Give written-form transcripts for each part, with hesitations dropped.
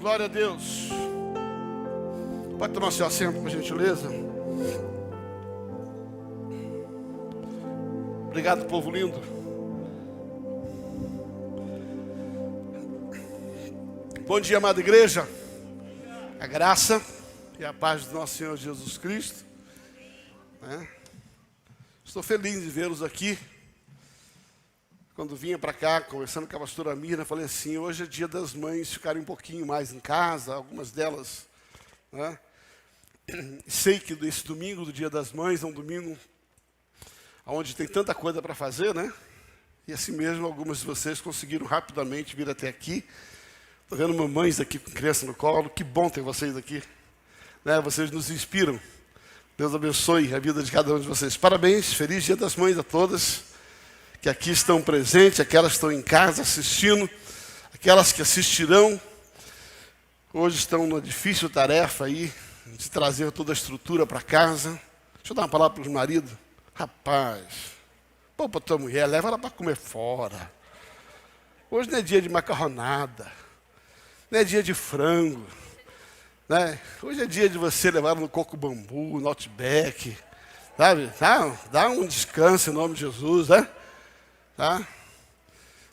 Glória a Deus. Pode tomar seu assento, por gentileza. Obrigado, povo lindo. Bom dia, amada igreja. A graça e a paz do nosso Senhor Jesus Cristo. Estou feliz de vê-los aqui. Quando vinha para cá, conversando com a pastora Mira, falei assim, hoje é dia das mães ficarem um pouquinho mais em casa, algumas delas, né? Sei que esse domingo do dia das mães é um domingo onde tem tanta coisa para fazer, né? E assim mesmo, algumas de vocês conseguiram rapidamente vir até aqui. Estou vendo mamães aqui com criança no colo, que bom ter vocês aqui, né? Vocês nos inspiram. Deus abençoe a vida de cada um de vocês. Parabéns, feliz dia das mães a todas que aqui estão presentes, aquelas que estão em casa assistindo, aquelas que assistirão. Hoje estão numa difícil tarefa aí, de trazer toda a estrutura para casa. Deixa eu dar uma palavra para os maridos. Rapaz, poupa tua mulher, leva ela para comer fora. Hoje não é dia de macarronada, não é dia de frango, né? Hoje é dia de você levar ela no coco bambu, no Outback, sabe? Dá um descanso em nome de Jesus, né? Tá?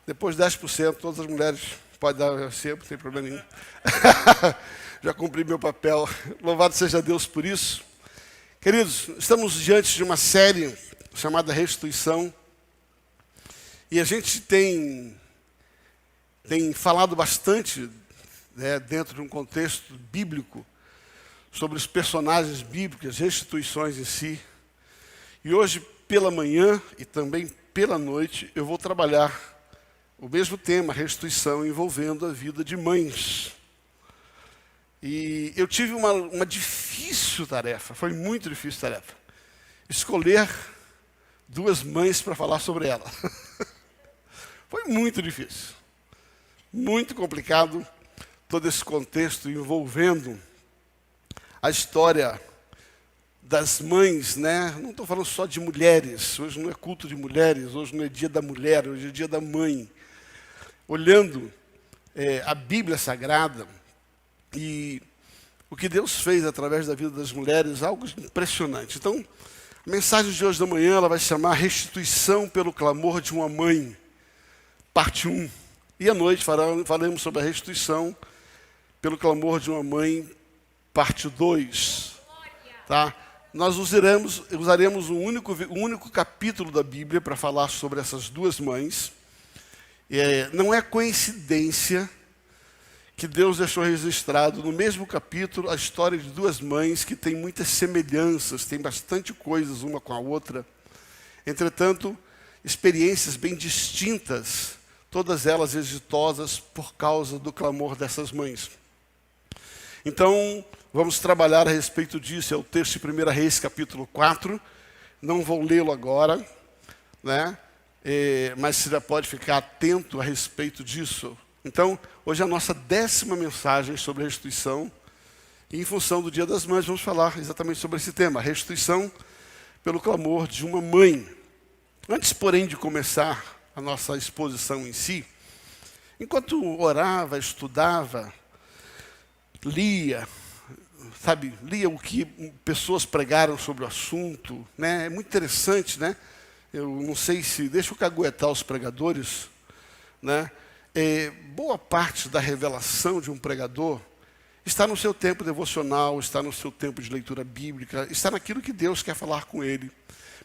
Depois 10%, todas as mulheres podem dar eu sempre, não tem problema nenhum. Já cumpri meu papel. Louvado seja Deus por isso. Queridos, estamos diante de uma série chamada Restituição. E a gente tem falado bastante, né, dentro de um contexto bíblico, sobre os personagens bíblicos, as restituições em si. E hoje, pela manhã e também pela noite, eu vou trabalhar o mesmo tema, restituição, envolvendo a vida de mães. E eu tive uma difícil tarefa, foi muito difícil tarefa, escolher duas mães para falar sobre ela. Foi muito difícil, muito complicado, todo esse contexto envolvendo a história das mães, né? Não estou falando só de mulheres, hoje não é culto de mulheres, hoje não é dia da mulher, hoje é dia da mãe. Olhando a Bíblia Sagrada e o que Deus fez através da vida das mulheres, algo impressionante. Então, a mensagem de hoje da manhã, ela vai chamar Restituição pelo Clamor de uma Mãe, parte 1. E à noite falaremos sobre a restituição pelo clamor de uma mãe, parte 2. Tá? Nós usaremos um único capítulo da Bíblia para falar sobre essas duas mães. Não é coincidência que Deus deixou registrado no mesmo capítulo a história de duas mães que têm muitas semelhanças, têm bastante coisas uma com a outra. Entretanto, experiências bem distintas, todas elas exitosas por causa do clamor dessas mães. Então, vamos trabalhar a respeito disso, é o texto de 1 Reis, capítulo 4. Não vou lê-lo agora, né? Mas você já pode ficar atento a respeito disso. Então, hoje é a nossa 10ª mensagem sobre restituição. E em função do Dia das Mães, vamos falar exatamente sobre esse tema, restituição pelo clamor de uma mãe. Antes, porém, de começar a nossa exposição em si, enquanto orava, estudava, lia o que pessoas pregaram sobre o assunto, né? É muito interessante, né? Eu não sei se, deixa eu caguetar os pregadores, né? Boa parte da revelação de um pregador está no seu tempo devocional, está no seu tempo de leitura bíblica, está naquilo que Deus quer falar com ele.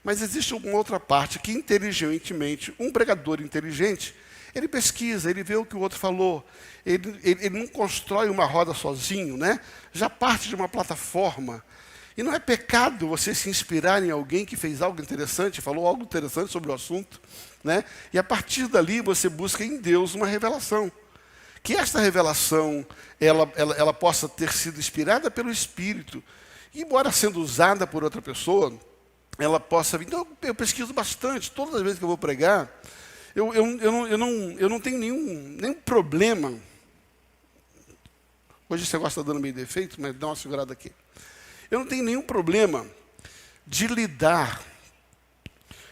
Mas existe uma outra parte que, inteligentemente, um pregador inteligente, ele pesquisa, ele vê o que o outro falou. Ele não constrói uma roda sozinho, né? Já parte de uma plataforma. E não é pecado você se inspirar em alguém que fez algo interessante, falou algo interessante sobre o assunto, né? E a partir dali você busca em Deus uma revelação. Que esta revelação, ela possa ter sido inspirada pelo Espírito. E, embora sendo usada por outra pessoa, ela possa vir. Então, eu pesquiso bastante, todas as vezes que eu vou pregar. Eu não tenho nenhum problema. Hoje você gosta dando meio defeito, mas dá uma segurada aqui. Eu não tenho nenhum problema de lidar,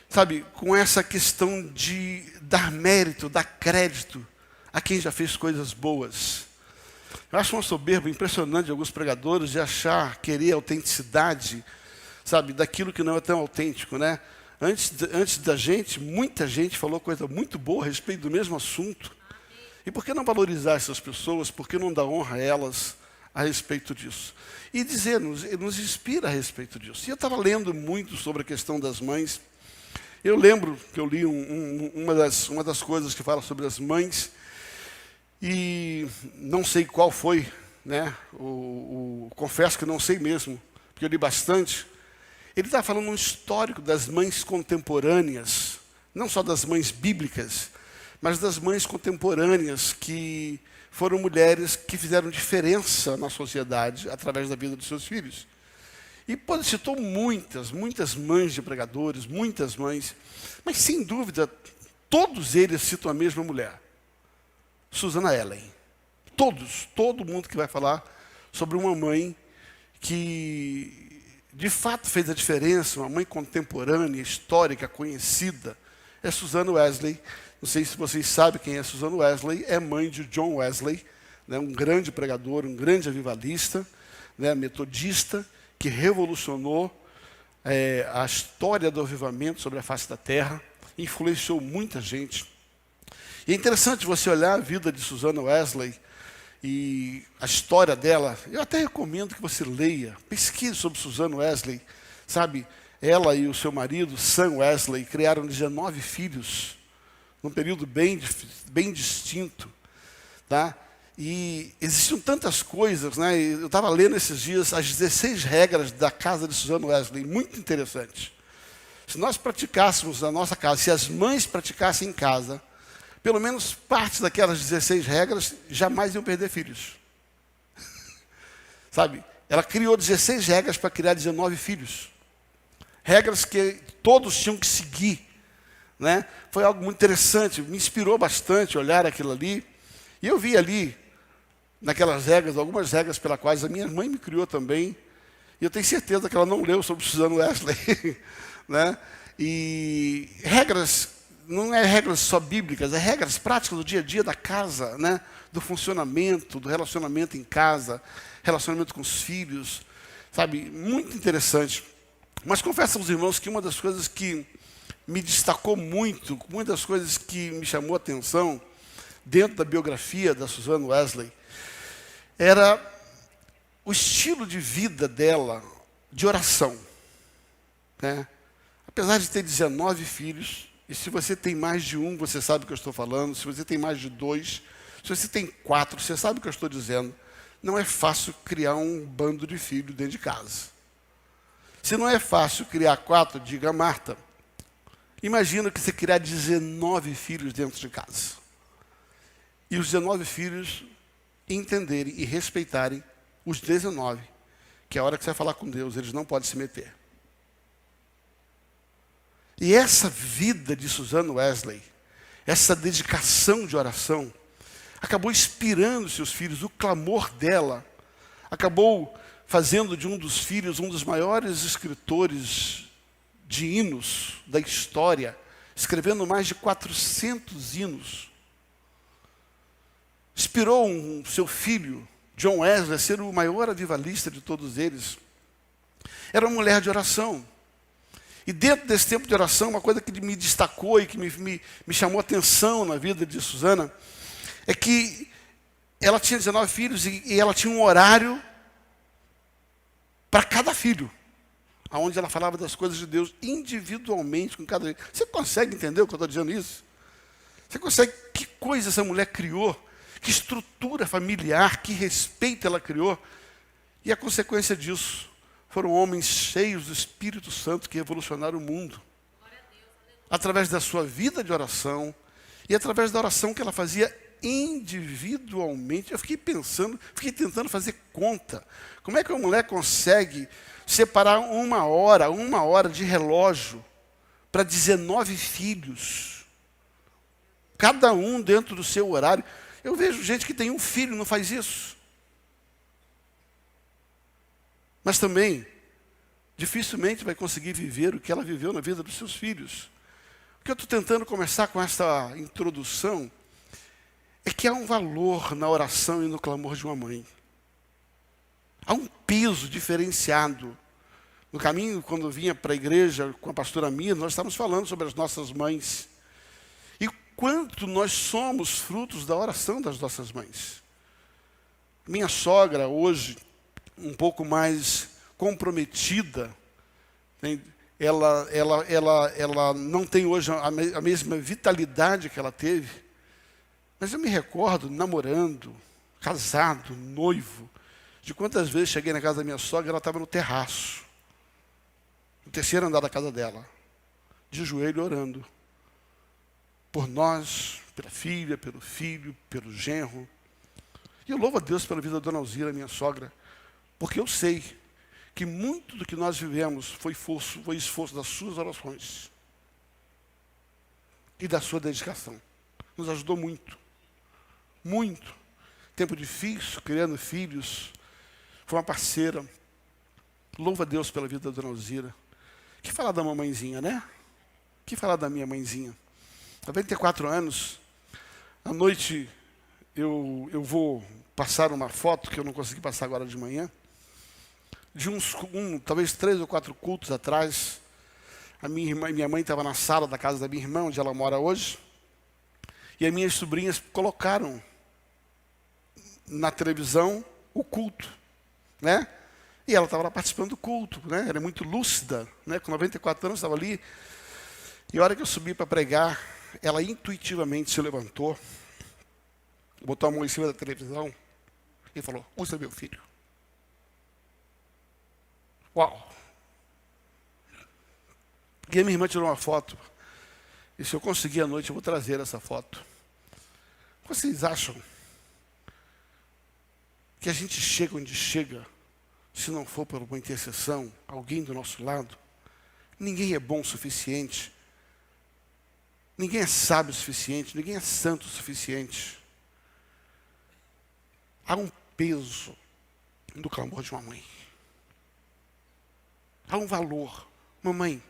sabe, com essa questão de dar mérito, dar crédito a quem já fez coisas boas. Eu acho uma soberba impressionante de alguns pregadores de achar, querer autenticidade, sabe, daquilo que não é tão autêntico, né? Antes da gente, muita gente falou coisa muito boa a respeito do mesmo assunto. E por que não valorizar essas pessoas? Por que não dar honra a elas a respeito disso? E nos inspira a respeito disso. E eu estava lendo muito sobre a questão das mães. Eu lembro que eu li uma das coisas que fala sobre as mães, e não sei qual foi, né? Confesso que não sei mesmo, porque eu li bastante. Ele está falando um histórico das mães contemporâneas, não só das mães bíblicas, mas das mães contemporâneas que foram mulheres que fizeram diferença na sociedade através da vida dos seus filhos. E citou muitas mães de pregadores, muitas mães, mas sem dúvida, todos eles citam a mesma mulher, Susana Ellen. Todo mundo que vai falar sobre uma mãe que de fato fez a diferença, uma mãe contemporânea, histórica, conhecida, é Susana Wesley. Não sei se vocês sabem quem é Susana Wesley, é mãe de John Wesley, né, um grande pregador, um grande avivalista, né, metodista, que revolucionou a história do avivamento sobre a face da terra, influenciou muita gente. E é interessante você olhar a vida de Susana Wesley e a história dela. Eu até recomendo que você leia, pesquise sobre Susana Wesley. Sabe, ela e o seu marido, Sam Wesley, criaram 19 filhos, num período bem distinto. Tá? E existiam tantas coisas, né? Eu estava lendo esses dias as 16 regras da casa de Susana Wesley, muito interessante. Se nós praticássemos na nossa casa, se as mães praticassem em casa, pelo menos parte daquelas 16 regras jamais iam perder filhos. Sabe? Ela criou 16 regras para criar 19 filhos. Regras que todos tinham que seguir. Né? Foi algo muito interessante, me inspirou bastante olhar aquilo ali. E eu vi ali, naquelas regras, algumas regras pelas quais a minha mãe me criou também. E eu tenho certeza que ela não leu sobre Susana Wesley. Né? E regras, não é regras só bíblicas, é regras práticas do dia a dia da casa, né? Do funcionamento, do relacionamento em casa, relacionamento com os filhos, sabe? Muito interessante. Mas confesso aos irmãos que uma das coisas que me destacou muito, uma das coisas que me chamou a atenção dentro da biografia da Susana Wesley, era o estilo de vida dela, de oração. Né? Apesar de ter 19 filhos, e se você tem mais de um, você sabe o que eu estou falando, se você tem mais de 2, se você tem 4, você sabe o que eu estou dizendo, não é fácil criar um bando de filhos dentro de casa. Se não é fácil criar 4, diga a Marta, imagina que você criar 19 filhos dentro de casa. E os 19 filhos entenderem e respeitarem os 19, que a hora que você vai falar com Deus, eles não podem se meter. E essa vida de Susana Wesley, essa dedicação de oração, acabou inspirando seus filhos, o clamor dela, acabou fazendo de um dos filhos um dos maiores escritores de hinos da história, escrevendo mais de 400 hinos. Inspirou seu filho, John Wesley, a ser o maior avivalista de todos eles. Era uma mulher de oração. E dentro desse tempo de oração, uma coisa que me destacou e que me chamou a atenção na vida de Susana, é que ela tinha 19 filhos e ela tinha um horário para cada filho, onde ela falava das coisas de Deus individualmente com cada filho. Você consegue entender o que eu estou dizendo isso? Você consegue? Que coisa essa mulher criou? Que estrutura familiar, que respeito ela criou? E a consequência disso foram homens cheios do Espírito Santo que revolucionaram o mundo. Através da sua vida de oração e através da oração que ela fazia individualmente. Eu fiquei pensando, fiquei tentando fazer conta. Como é que uma mulher consegue separar uma hora de relógio para 19 filhos? Cada um dentro do seu horário. Eu vejo gente que tem um filho, não faz isso. Mas também, dificilmente vai conseguir viver o que ela viveu na vida dos seus filhos. O que eu estou tentando começar com essa introdução é que há um valor na oração e no clamor de uma mãe. Há um peso diferenciado. No caminho, quando eu vinha para a igreja com a pastora Mia, nós estávamos falando sobre as nossas mães. E quanto nós somos frutos da oração das nossas mães. Minha sogra, hoje, um pouco mais comprometida, ela não tem hoje a mesma vitalidade que ela teve, mas eu me recordo, namorando, casado, noivo, de quantas vezes cheguei na casa da minha sogra, ela estava no terraço, no terceiro andar da casa dela, de joelho orando, por nós, pela filha, pelo filho, pelo genro. E eu louvo a Deus pela vida da dona Alzira, minha sogra, porque eu sei que muito do que nós vivemos foi esforço das suas orações e da sua dedicação. Nos ajudou muito, muito. Tempo difícil, criando filhos, foi uma parceira. Louvo a Deus pela vida da dona Alzira. Que falar da mamãezinha, né? Que falar da minha mãezinha. 94 anos, à noite eu vou passar uma foto que eu não consegui passar agora de manhã, de talvez 3 ou 4 cultos atrás. A minha mãe estava na sala da casa da minha irmã, onde ela mora hoje, e as minhas sobrinhas colocaram na televisão o culto, né? E ela estava lá participando do culto, né? Ela é muito lúcida, né? Com 94 anos estava ali. E a hora que eu subi para pregar, ela intuitivamente se levantou, botou a mão em cima da televisão e falou: usa meu filho. Uau! E a minha irmã tirou uma foto. E se eu conseguir à noite, eu vou trazer essa foto. Vocês acham que a gente chega onde chega, se não for por uma intercessão, alguém do nosso lado? Ninguém é bom o suficiente. Ninguém é sábio o suficiente. Ninguém é santo o suficiente. Há um peso do clamor de uma mãe. Há um valor. Mamãe,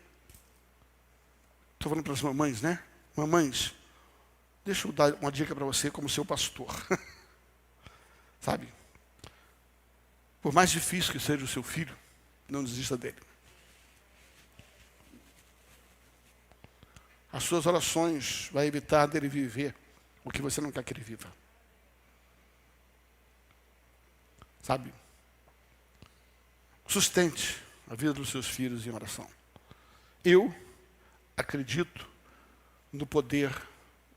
estou falando para as mamães, né? Mamães, deixa eu dar uma dica para você como seu pastor. Sabe? Por mais difícil que seja o seu filho, não desista dele. As suas orações vão evitar dele viver o que você não quer que ele viva. Sabe? Sustente a vida dos seus filhos em oração. Eu acredito no poder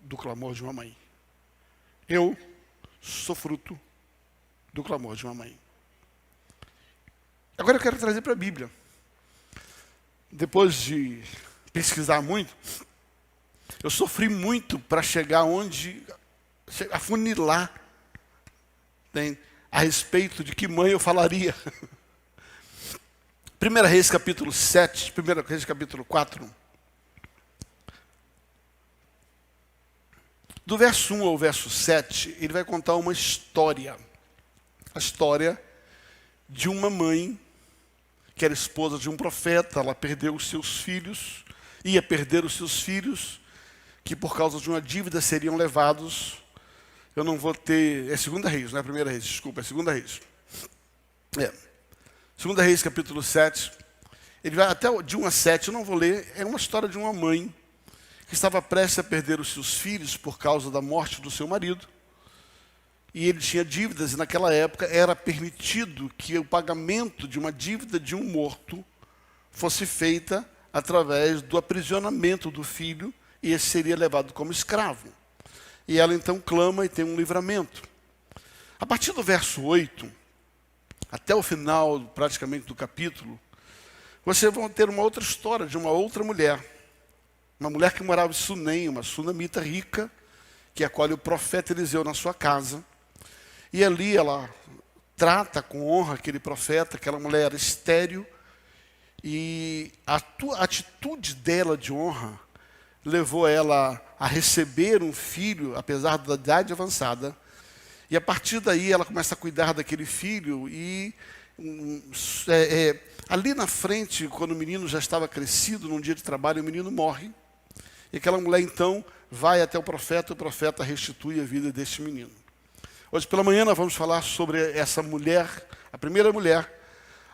do clamor de uma mãe. Eu sou fruto do clamor de uma mãe. Agora eu quero trazer para a Bíblia. Depois de pesquisar muito, eu sofri muito para chegar onde, afunilar, a respeito de que mãe eu falaria. 1 Reis capítulo 7, 1 Reis capítulo 4. Do verso 1 ao verso 7, ele vai contar uma história. A história de uma mãe que era esposa de um profeta. Ela perdeu os seus filhos, ia perder os seus filhos, que por causa de uma dívida seriam levados. Eu não vou ter... É 2 Reis, não é 1 Reis, desculpa, é 2 Reis. 2 Reis, capítulo 7. Ele vai até de 1 a 7, eu não vou ler. É uma história de uma mãe que estava prestes a perder os seus filhos por causa da morte do seu marido. E ele tinha dívidas, e naquela época era permitido que o pagamento de uma dívida de um morto fosse feita através do aprisionamento do filho, e esse seria levado como escravo. E ela então clama e tem um livramento. A partir do verso 8, até o final praticamente do capítulo, vocês vão ter uma outra história de uma outra mulher. Uma mulher que morava em Sunem, uma sunamita rica, que acolhe o profeta Eliseu na sua casa. E ali ela trata com honra aquele profeta, aquela mulher era estéril. E a atitude dela de honra levou ela a receber um filho, apesar da idade avançada. E a partir daí ela começa a cuidar daquele filho. E ali na frente, quando o menino já estava crescido, num dia de trabalho, o menino morre. E aquela mulher então vai até o profeta restitui a vida deste menino. Hoje pela manhã nós vamos falar sobre essa mulher, a primeira mulher,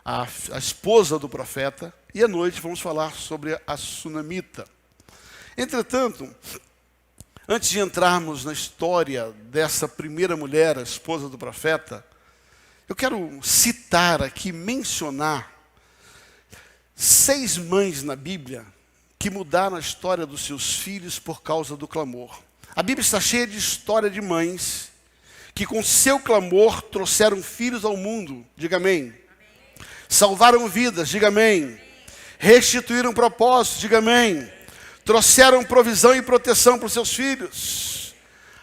a esposa do profeta, e à noite vamos falar sobre a sunamita. Entretanto, antes de entrarmos na história dessa primeira mulher, a esposa do profeta, eu quero citar aqui, mencionar 6 mães na Bíblia que mudaram a história dos seus filhos por causa do clamor. A Bíblia está cheia de história de mães que com seu clamor trouxeram filhos ao mundo. Diga amém. Salvaram vidas. Diga amém. Restituíram propósitos. Diga amém. Trouxeram provisão e proteção para os seus filhos.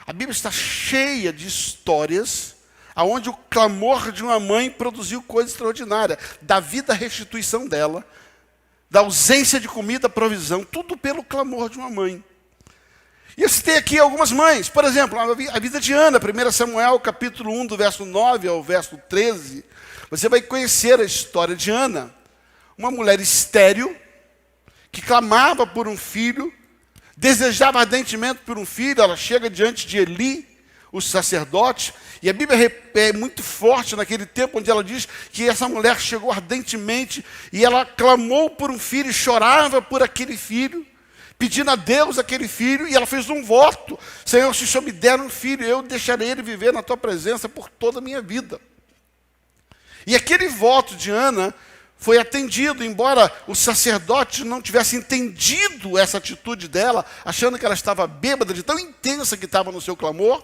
A Bíblia está cheia de histórias onde o clamor de uma mãe produziu coisa extraordinária. Da vida, a restituição dela, da ausência de comida, provisão, tudo pelo clamor de uma mãe. E eu citei aqui algumas mães. Por exemplo, a vida de Ana, 1 Samuel, capítulo 1, do verso 9 ao verso 13. Você vai conhecer a história de Ana, uma mulher estéril, que clamava por um filho, desejava ardentemente por um filho. Ela chega diante de Eli, o sacerdote, e a Bíblia é muito forte naquele tempo, onde ela diz que essa mulher chegou ardentemente, e ela clamou por um filho, e chorava por aquele filho, pedindo a Deus aquele filho, e ela fez um voto: Senhor, se o Senhor me der um filho, eu deixarei ele viver na tua presença por toda a minha vida. E aquele voto de Ana foi atendido, embora o sacerdote não tivesse entendido essa atitude dela, achando que ela estava bêbada de tão intensa que estava no seu clamor,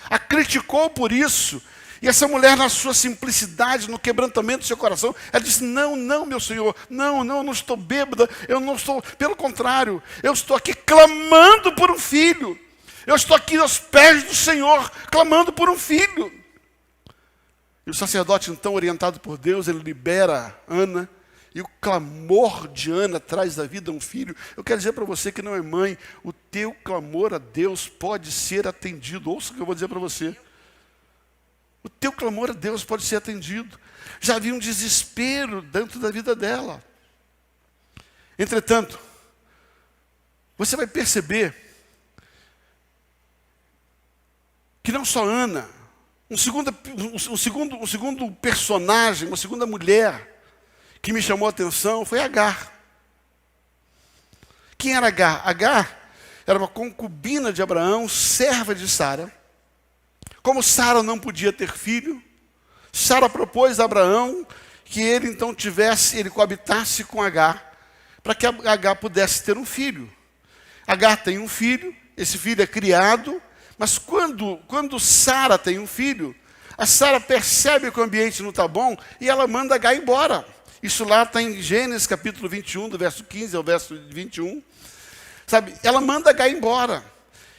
a criticou por isso. E essa mulher, na sua simplicidade, no quebrantamento do seu coração, ela disse: não, meu Senhor, não, eu não estou bêbada, eu não estou, pelo contrário, eu estou aqui clamando por um filho, eu estou aqui aos pés do Senhor, clamando por um filho. E o sacerdote, então, orientado por Deus, ele libera Ana, e o clamor de Ana traz à vida um filho. Eu quero dizer para você que não é mãe, o teu clamor a Deus pode ser atendido. Ouça o que eu vou dizer para você. O teu clamor a Deus pode ser atendido. Já havia um desespero dentro da vida dela. Entretanto, você vai perceber que não só Ana, um segundo personagem, uma segunda mulher que me chamou a atenção foi Agar. Quem era Agar? Agar era uma concubina de Abraão, serva de Sara. Como Sara não podia ter filho, Sara propôs a Abraão que ele então ele coabitasse com Agar, para que Agar pudesse ter um filho. Agar tem um filho, esse filho é criado, mas quando Sara tem um filho, a Sara percebe que o ambiente não está bom e ela manda Agar embora. Isso lá está em Gênesis capítulo 21, do verso 15 ao verso 21. Sabe, ela manda Agar embora.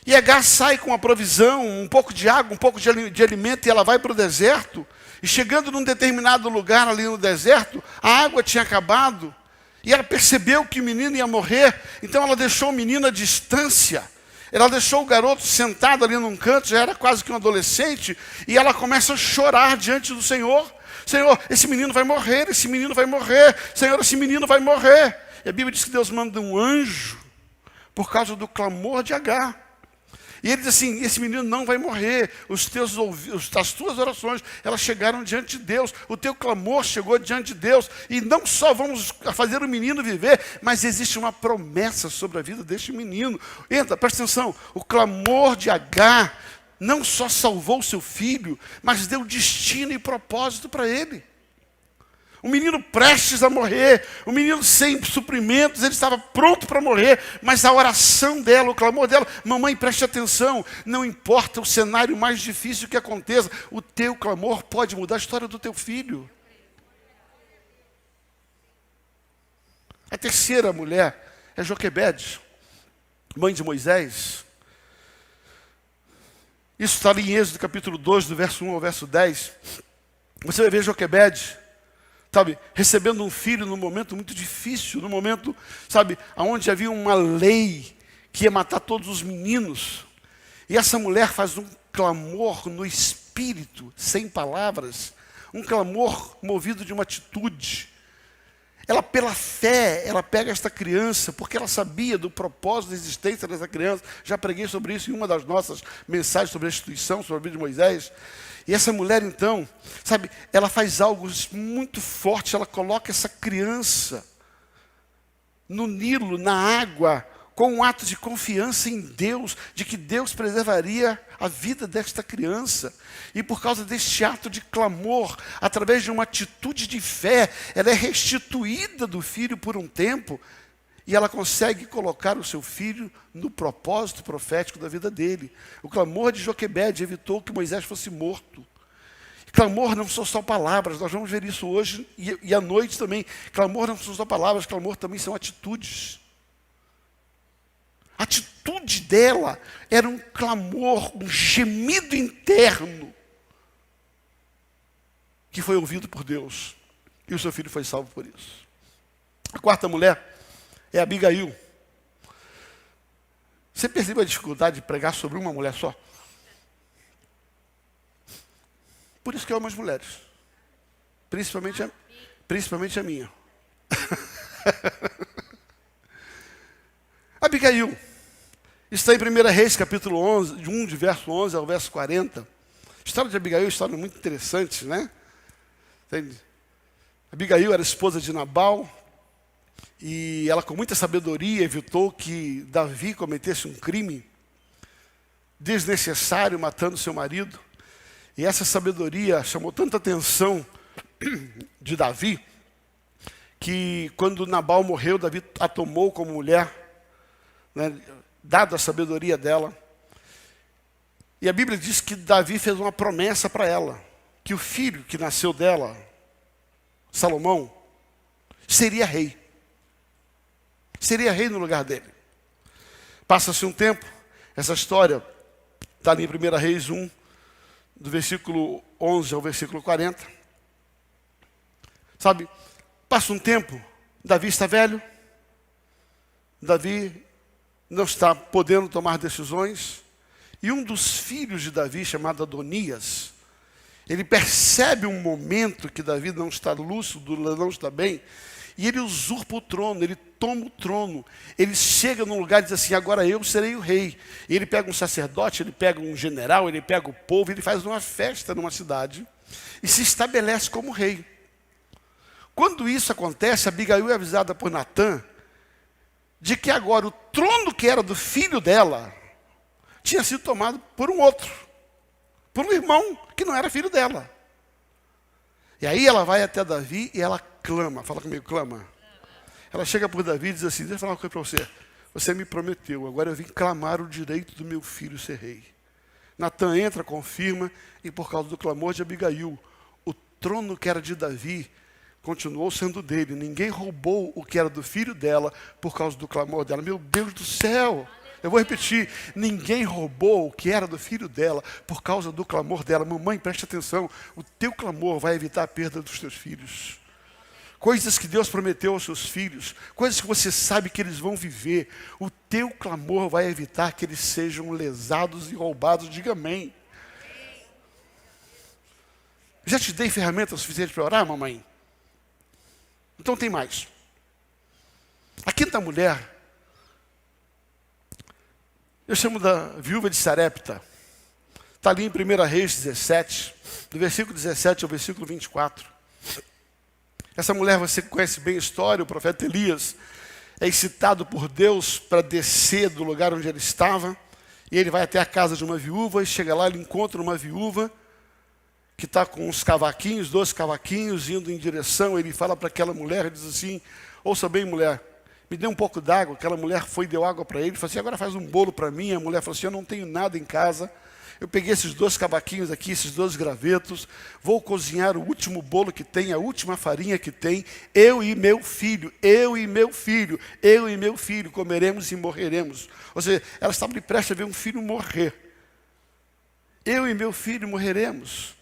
E Agar sai com a provisão, um pouco de água, um pouco de alimento, e ela vai para o deserto. E chegando num determinado lugar ali no deserto, a água tinha acabado. E ela percebeu que o menino ia morrer. Então ela deixou o menino à distância. Ela deixou o garoto sentado ali num canto, já era quase que um adolescente. E ela começa a chorar diante do Senhor. Senhor, esse menino vai morrer, esse menino vai morrer. Senhor, esse menino vai morrer. E a Bíblia diz que Deus manda um anjo por causa do clamor de Agar. E ele diz assim: esse menino não vai morrer. As tuas orações, elas chegaram diante de Deus. O teu clamor chegou diante de Deus. E não só vamos fazer o menino viver, mas existe uma promessa sobre a vida deste menino. Presta atenção. O clamor de Agar não só salvou o seu filho, mas deu destino e propósito para ele. Um menino prestes a morrer, um menino sem suprimentos, ele estava pronto para morrer, mas a oração dela, o clamor dela: mamãe, preste atenção, não importa o cenário mais difícil que aconteça, o teu clamor pode mudar a história do teu filho. A terceira mulher é Joquebede, mãe de Moisés. Isso está ali em Êxodo capítulo 2, do verso 1 ao verso 10. Você vai ver Joquebede, sabe, recebendo um filho num momento muito difícil, num momento, sabe, onde havia uma lei que ia matar todos os meninos. E essa mulher faz um clamor no espírito, sem palavras, um clamor movido de uma atitude. ela pela fé, ela pega esta criança, porque ela sabia do propósito da existência dessa criança. Já preguei sobre isso em uma das nossas mensagens sobre a instituição, sobre a vida de Moisés. E essa mulher, então, sabe, ela faz algo muito forte, ela coloca essa criança no Nilo, na água, com um ato de confiança em Deus, de que Deus preservaria a vida desta criança. E por causa deste ato de clamor, através de uma atitude de fé, ela é restituída do filho por um tempo, e ela consegue colocar o seu filho no propósito profético da vida dele. O clamor de Joquebede evitou que Moisés fosse morto. Clamor não são só palavras, nós vamos ver isso hoje e à noite também. Clamor não são só palavras, clamor também são atitudes. A atitude dela era um clamor, um gemido interno, que foi ouvido por Deus. E o seu filho foi salvo por isso. A quarta mulher é Abigail. Você percebe a dificuldade de pregar sobre uma mulher só? Por isso que eu amo as mulheres. Principalmente a minha. Abigail. Está em 1 Reis, capítulo 11, de 1, de verso 11 ao verso 40. A história de Abigail é uma história muito interessante, né? Entende? Abigail era esposa de Nabal, e ela com muita sabedoria evitou que Davi cometesse um crime desnecessário, matando seu marido. E essa sabedoria chamou tanta atenção de Davi, que quando Nabal morreu, Davi a tomou como mulher, né, dada a sabedoria dela. E a Bíblia diz que Davi fez uma promessa para ela, que o filho que nasceu dela, Salomão, seria rei. Seria rei no lugar dele. Passa-se um tempo, essa história está ali em 1 Reis 1, do versículo 11 ao versículo 40. Sabe, passa um tempo, Davi está velho, Davi não está podendo tomar decisões, e um dos filhos de Davi, chamado Adonias, ele percebe um momento que Davi não está lúcido, não está bem, e ele usurpa o trono, ele toma o trono, ele chega num lugar e diz assim, agora eu serei o rei. E ele pega um sacerdote, ele pega um general, ele pega o povo, ele faz uma festa numa cidade e se estabelece como rei. Quando isso acontece, Abigail é avisada por Natã de que agora o trono que era do filho dela tinha sido tomado por um outro, por um irmão que não era filho dela. E aí ela vai até Davi e ela clama, fala comigo, clama. Ela chega por Davi e diz assim, deixa eu falar uma coisa para você. Você me prometeu, agora eu vim clamar o direito do meu filho ser rei. Natã entra, confirma, e por causa do clamor de Abigail, o trono que era de Davi continuou sendo dele. Ninguém roubou o que era do filho dela por causa do clamor dela. Meu Deus do céu! Eu vou repetir, ninguém roubou o que era do filho dela por causa do clamor dela. Mamãe, preste atenção, o teu clamor vai evitar a perda dos teus filhos. Coisas que Deus prometeu aos seus filhos, coisas que você sabe que eles vão viver, o teu clamor vai evitar que eles sejam lesados e roubados. Diga amém. Já te dei ferramentas suficientes para orar, mamãe? Então tem mais. A quinta mulher, eu chamo da viúva de Sarepta. Está ali em 1 Reis 17, do versículo 17 ao versículo 24. Essa mulher, você conhece bem a história, o profeta Elias é excitado por Deus para descer do lugar onde ele estava, e ele vai até a casa de uma viúva, e chega lá, ele encontra uma viúva que está com uns cavaquinhos, 2 cavaquinhos, indo em direção, ele fala para aquela mulher, ele diz assim, ouça bem, mulher, me dê um pouco d'água. Aquela mulher foi e deu água para ele, falou assim, agora faz um bolo para mim. A mulher falou assim, eu não tenho nada em casa, eu peguei esses 2 cavaquinhos aqui, esses 2 gravetos, vou cozinhar o último bolo que tem, a última farinha que tem, eu e meu filho comeremos e morreremos. Ou seja, ela estava prestes a ver um filho morrer. Eu e meu filho morreremos.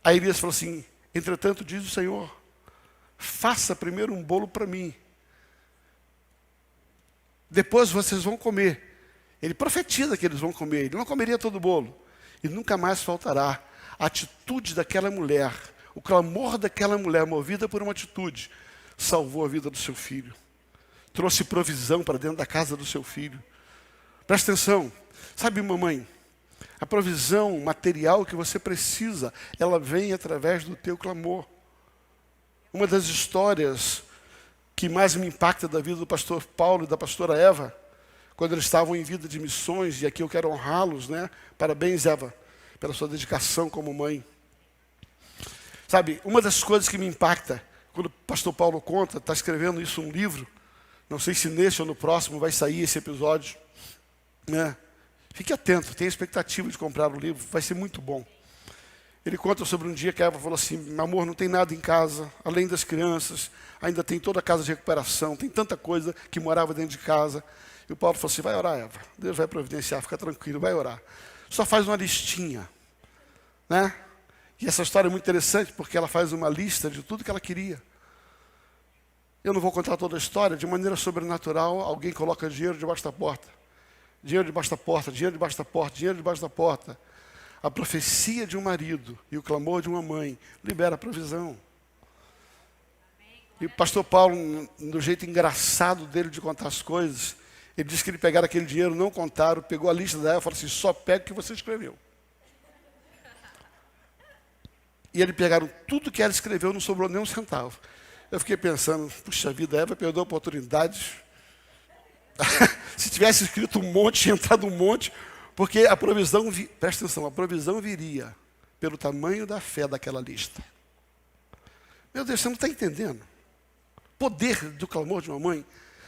Aí Elias falou assim, entretanto diz o Senhor, faça primeiro um bolo para mim, depois vocês vão comer. Ele profetiza que eles vão comer, ele não comeria todo o bolo, e nunca mais faltará. A atitude daquela mulher, O clamor daquela mulher, movida por uma atitude, salvou a vida do seu filho. Trouxe provisão para dentro da casa do seu filho. Presta atenção. Sabe, mamãe, a provisão material que você precisa, ela vem através do teu clamor. Uma das histórias que mais me impacta da vida do pastor Paulo e da pastora Eva, quando eles estavam em vida de missões, e aqui eu quero honrá-los, né? Parabéns, Eva, pela sua dedicação como mãe. Sabe, uma das coisas que me impacta, quando o pastor Paulo conta, está escrevendo isso um livro, não sei se neste ou no próximo vai sair esse episódio, né? Fique atento, tenha expectativa de comprar o livro, vai ser muito bom. Ele conta sobre um dia que a Eva falou assim: meu amor, não tem nada em casa, além das crianças, ainda tem toda a casa de recuperação, tem tanta coisa que morava dentro de casa. E o Paulo falou assim: vai orar, Eva, Deus vai providenciar, fica tranquilo, vai orar. Só faz uma listinha, né? E essa história é muito interessante porque ela faz uma lista de tudo que ela queria. Eu não vou contar toda a história, de maneira sobrenatural, alguém coloca dinheiro debaixo da porta. Dinheiro debaixo da porta, dinheiro debaixo da porta, dinheiro debaixo da porta. A profecia de um marido e o clamor de uma mãe libera a provisão. E o pastor Paulo, do jeito engraçado dele de contar as coisas, ele disse que ele pegaram aquele dinheiro, não contaram, pegou a lista da Eva e falou assim: só pega o que você escreveu. E eles pegaram tudo que ela escreveu, não sobrou nem um centavo. Eu fiquei pensando, puxa vida, a Eva perdeu a oportunidade. Se tivesse escrito um monte, tinha entrado um monte, porque a provisão, presta atenção, a provisão viria pelo tamanho da fé daquela lista. Meu Deus, você não está entendendo? Poder do clamor de uma mãe.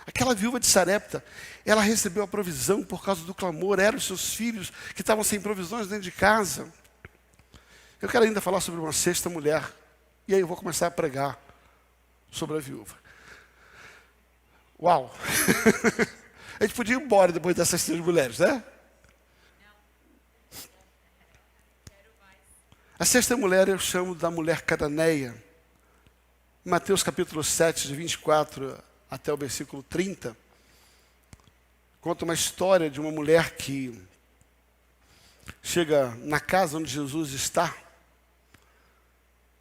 Aquela viúva de Sarepta, ela recebeu a provisão por causa do clamor, eram os seus filhos que estavam sem provisões dentro de casa. Eu quero ainda falar sobre uma sexta mulher, e aí eu vou começar a pregar sobre a viúva. Uau! A gente podia ir embora depois dessas três mulheres, né? A sexta mulher eu chamo da mulher cananeia. Mateus capítulo 7, de 24 até o versículo 30, conta uma história de uma mulher que chega na casa onde Jesus está,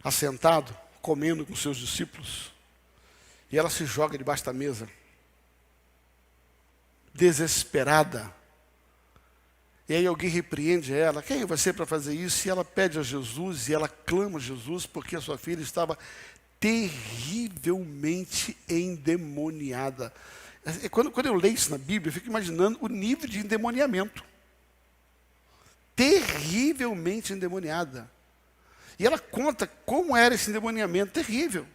assentado, comendo com seus discípulos, e ela se joga debaixo da mesa, desesperada. E aí alguém repreende ela: quem é você para fazer isso? E ela pede a Jesus, e ela clama a Jesus, porque a sua filha estava terrivelmente endemoniada. Quando eu leio isso na Bíblia, eu fico imaginando o nível de endemoniamento. Terrivelmente endemoniada. E ela conta como era esse endemoniamento terrível.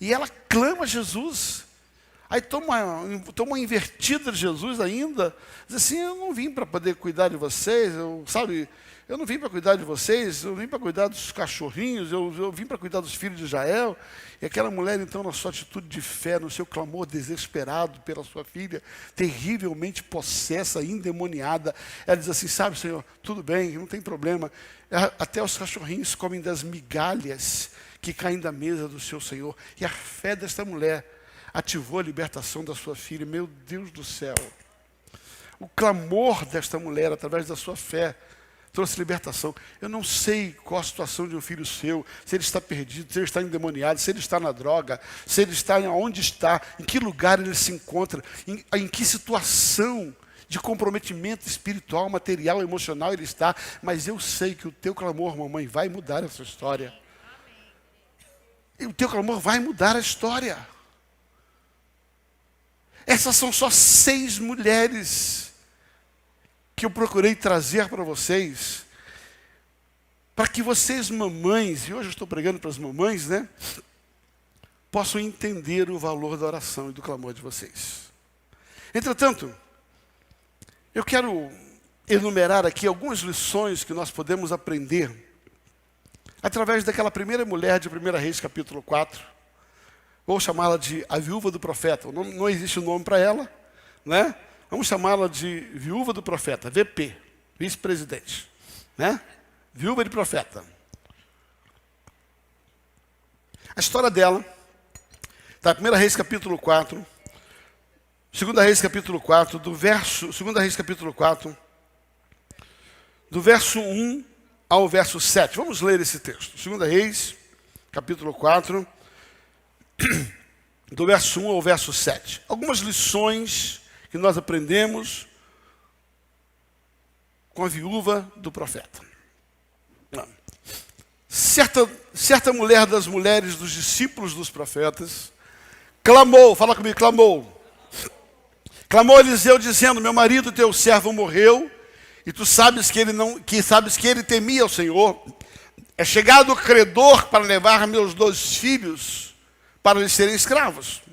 E ela clama a Jesus. Aí toma uma invertida de Jesus ainda. Diz assim: eu não vim para poder cuidar de vocês, eu não vim para cuidar de vocês, eu vim para cuidar dos cachorrinhos, eu vim para cuidar dos filhos de Israel. E aquela mulher, então, na sua atitude de fé, no seu clamor desesperado pela sua filha, terrivelmente possessa, endemoniada, ela diz assim: sabe, Senhor, tudo bem, não tem problema. Até os cachorrinhos comem das migalhas que caem da mesa do seu Senhor. E a fé desta mulher ativou a libertação da sua filha. Meu Deus do céu. O clamor desta mulher, através da sua fé, trouxe libertação. Eu não sei qual a situação de um filho seu, se ele está perdido, se ele está endemoniado, se ele está na droga, se ele está onde está, em que lugar ele se encontra, em que situação de comprometimento espiritual, material, emocional ele está, mas eu sei que o teu clamor, mamãe, vai mudar essa história. E o teu clamor vai mudar a história. Essas são só 6 mulheres que eu procurei trazer para vocês, para que vocês, mamães, e hoje eu estou pregando para as mamães, né, possam entender o valor da oração e do clamor de vocês. Entretanto, eu quero enumerar aqui algumas lições que nós podemos aprender através daquela primeira mulher de 1 Reis capítulo 4. Vou chamá-la de a viúva do profeta. Não existe um nome para ela, né? Vamos chamá-la de viúva do profeta, VP, vice-presidente, né? Viúva de profeta. A história dela está em 1 Reis capítulo 4, 2 Reis capítulo 4, 2 Reis capítulo 4, do verso 1 ao verso 7. Vamos ler esse texto. 2 Reis, capítulo 4, do verso 1 ao verso 7. Algumas lições que nós aprendemos com a viúva do profeta. Certa mulher das mulheres dos discípulos dos profetas clamou, fala comigo, clamou a Eliseu dizendo: meu marido, teu servo, morreu, e tu sabes que ele temia o Senhor. É chegado o credor para levar meus 2 filhos para eles serem escravos.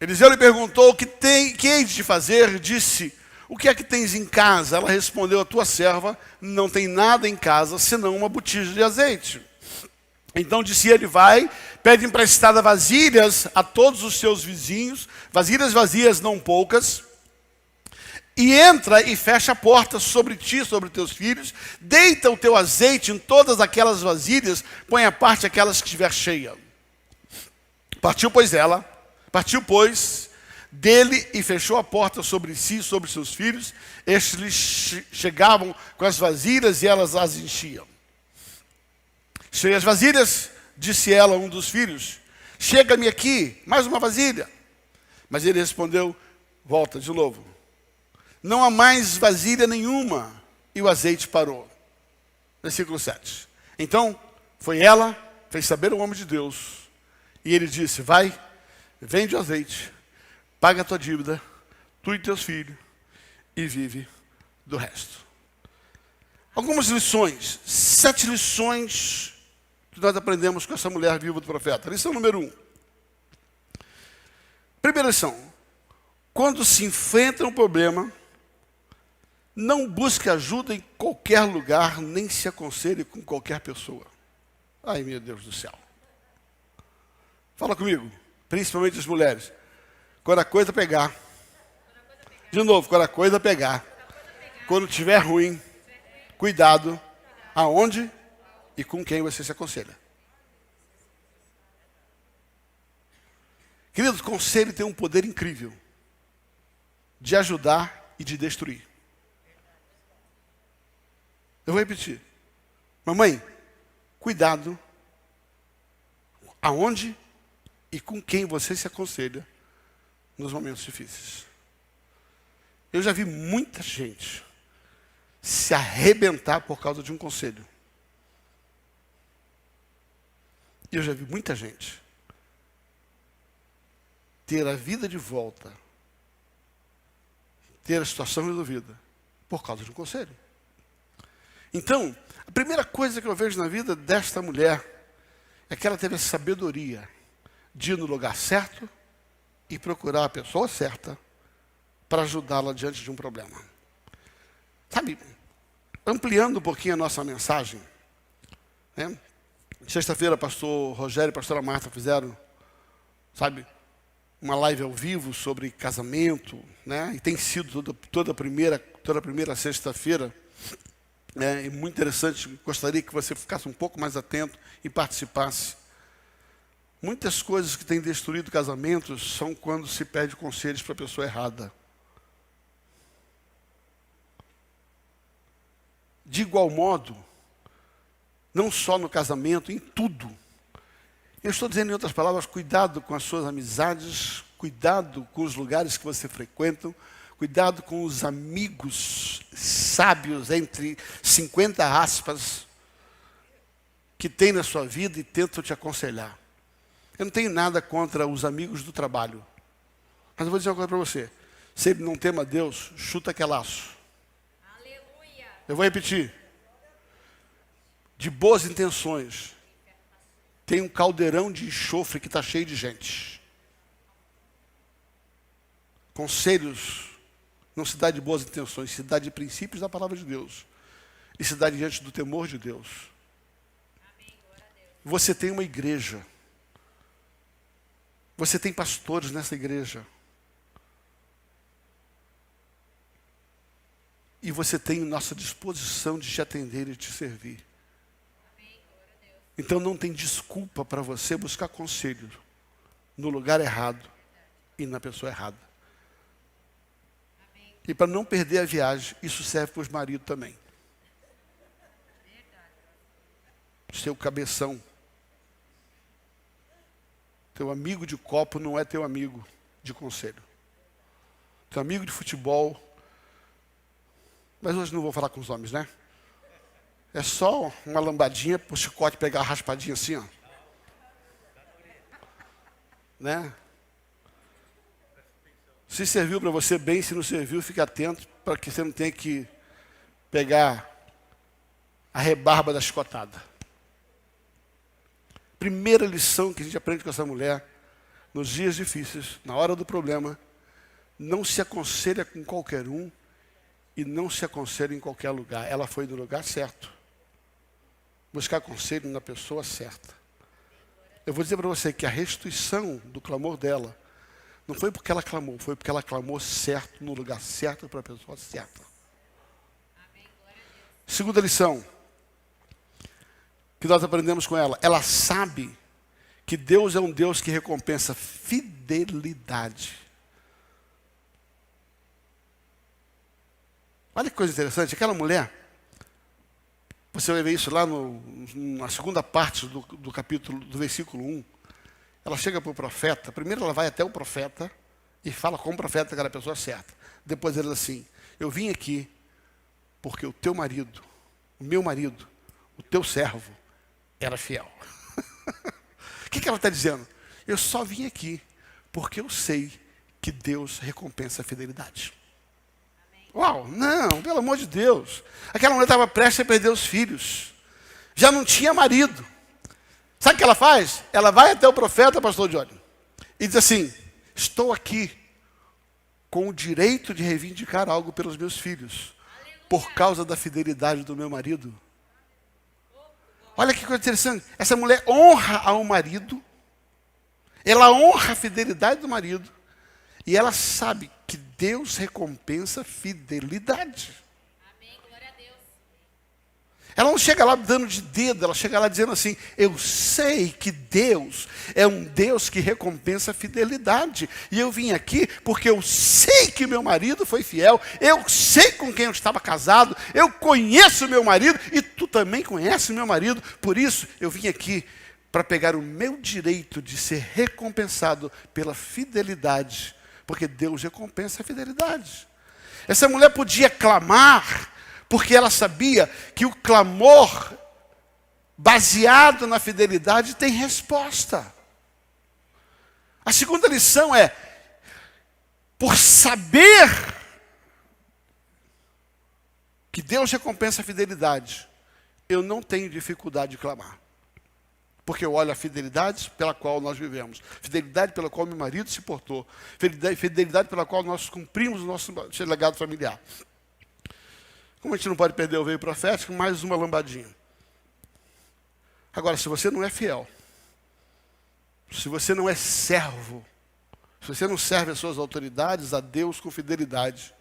Eliseu lhe perguntou: que hei de fazer? Disse: o que é que tens em casa? Ela respondeu: a tua serva não tem nada em casa, senão uma botija de azeite. Então disse ele: vai, pede emprestada vasilhas a todos os seus vizinhos, vasilhas vazias, não poucas, e entra e fecha a porta sobre ti, sobre teus filhos, deita o teu azeite em todas aquelas vasilhas, põe à parte aquelas que estiver cheia. Partiu, pois, dele e fechou a porta sobre si e sobre seus filhos. Estes lhe chegavam com as vasilhas e elas as enchiam. Cheia as vasilhas, disse ela a um dos filhos: chega-me aqui, mais uma vasilha. Mas ele respondeu: volta de novo. Não há mais vasilha nenhuma. E o azeite parou. Versículo 7. Então foi ela, fez saber ao homem de Deus. E ele disse: vai, vende o azeite, paga a tua dívida, tu e teus filhos, e vive do resto. Algumas lições, 7 lições que nós aprendemos com essa mulher viúva do profeta. Lição número 1. Primeira lição: quando se enfrenta um problema, não busque ajuda em qualquer lugar, nem se aconselhe com qualquer pessoa. Ai, meu Deus do céu. Fala comigo, principalmente as mulheres. Quando a coisa pegar. De novo, quando a coisa pegar. Quando estiver ruim, cuidado aonde e com quem você se aconselha. Queridos, conselho tem um poder incrível de ajudar e de destruir. Eu vou repetir. Mamãe, cuidado aonde e com quem você se aconselha nos momentos difíceis. Eu já vi muita gente se arrebentar por causa de um conselho. E eu já vi muita gente ter a vida de volta, ter a situação resolvida, por causa de um conselho. Então, a primeira coisa que eu vejo na vida desta mulher é que ela teve a sabedoria de ir no lugar certo e procurar a pessoa certa para ajudá-la diante de um problema. Sabe, ampliando um pouquinho a nossa mensagem, né? Sexta-feira, pastor Rogério e pastora Marta fizeram, uma live ao vivo sobre casamento, né? E tem sido toda a primeira sexta-feira. É muito interessante, gostaria que você ficasse um pouco mais atento e participasse. Muitas coisas que têm destruído casamentos são quando se pede conselhos para a pessoa errada. De igual modo, não só no casamento, em tudo. Eu estou dizendo, em outras palavras, cuidado com as suas amizades, cuidado com os lugares que você frequenta, cuidado com os amigos sábios, entre 50 aspas, que tem na sua vida e tentam te aconselhar. Eu não tenho nada contra os amigos do trabalho. Mas eu vou dizer uma coisa para você. Se ele não tema Deus, chuta que é laço. Aleluia. Eu vou repetir. De boas intenções, tem um caldeirão de enxofre que está cheio de gente. Conselhos não se dá de boas intenções, se dá de princípios da palavra de Deus. E se dá diante do temor de Deus. Amém. Você tem uma igreja. Você tem pastores nessa igreja. E você tem nossa disposição de te atender e te servir. Então não tem desculpa para você buscar conselho no lugar errado e na pessoa errada. E para não perder a viagem, isso serve para os maridos também. seu cabeção. Teu amigo de copo não é teu amigo de conselho. Teu amigo de futebol. Mas hoje não vou falar com os homens, né? É só uma lambadinha para o chicote pegar a raspadinha assim, ó. Né? Se serviu para você bem, se não serviu, fique atento para que você não tenha que pegar a rebarba da chicotada. Primeira lição que a gente aprende com essa mulher, nos dias difíceis, na hora do problema, não se aconselha com qualquer um e não se aconselha em qualquer lugar. Ela foi no lugar certo. Buscar conselho na pessoa certa. Eu vou dizer para você que a restituição do clamor dela não foi porque ela clamou, foi porque ela clamou certo, no lugar certo, para a pessoa certa. Segunda lição que nós aprendemos com ela. Ela sabe que Deus é um Deus que recompensa fidelidade. Olha que coisa interessante. Aquela mulher, você vai ver isso lá na segunda parte do capítulo, do versículo 1. Ela chega para o profeta. Primeiro ela vai até o profeta e fala com o profeta que era a pessoa certa. Depois ela diz assim: eu vim aqui porque o teu marido, o meu marido, o teu servo, era fiel. O que ela está dizendo? Eu só vim aqui porque eu sei que Deus recompensa a fidelidade. Uau, não, pelo amor de Deus. Aquela mulher estava prestes a perder os filhos. Já não tinha marido. Sabe o que ela faz? Ela vai até o profeta, pastor Johnny, e diz assim: estou aqui com o direito de reivindicar algo pelos meus filhos, por causa da fidelidade do meu marido. Olha que coisa interessante. Essa mulher honra ao marido, ela honra a fidelidade do marido, e ela sabe que Deus recompensa fidelidade. Amém, glória a Deus. Ela não chega lá dando de dedo, ela chega lá dizendo assim: eu sei que Deus é um Deus que recompensa fidelidade. E eu vim aqui porque eu sei que meu marido foi fiel, eu sei com quem eu estava casado, eu conheço meu marido e tu também conhece meu marido. Por isso eu vim aqui para pegar o meu direito de ser recompensado pela fidelidade. Porque Deus recompensa a fidelidade. Essa mulher podia clamar, porque ela sabia que o clamor baseado na fidelidade tem resposta. A segunda lição é, por saber que Deus recompensa a fidelidade, eu não tenho dificuldade de clamar. Porque eu olho a fidelidade pela qual nós vivemos, fidelidade pela qual meu marido se portou, fidelidade pela qual nós cumprimos o nosso legado familiar. Como a gente não pode perder o veio profético, mais uma lambadinha. Agora, se você não é fiel, se você não é servo, se você não serve as suas autoridades, a Deus com fidelidade,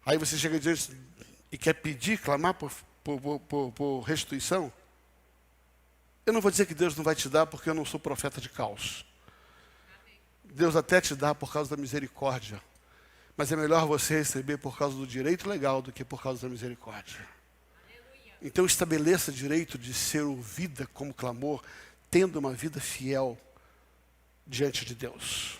aí você chega diante e quer pedir, clamar por restituição. Eu não vou dizer que Deus não vai te dar porque eu não sou profeta de caos. Deus até te dá por causa da misericórdia. Mas é melhor você receber por causa do direito legal do que por causa da misericórdia. Então estabeleça direito de ser ouvida como clamor, tendo uma vida fiel diante de Deus.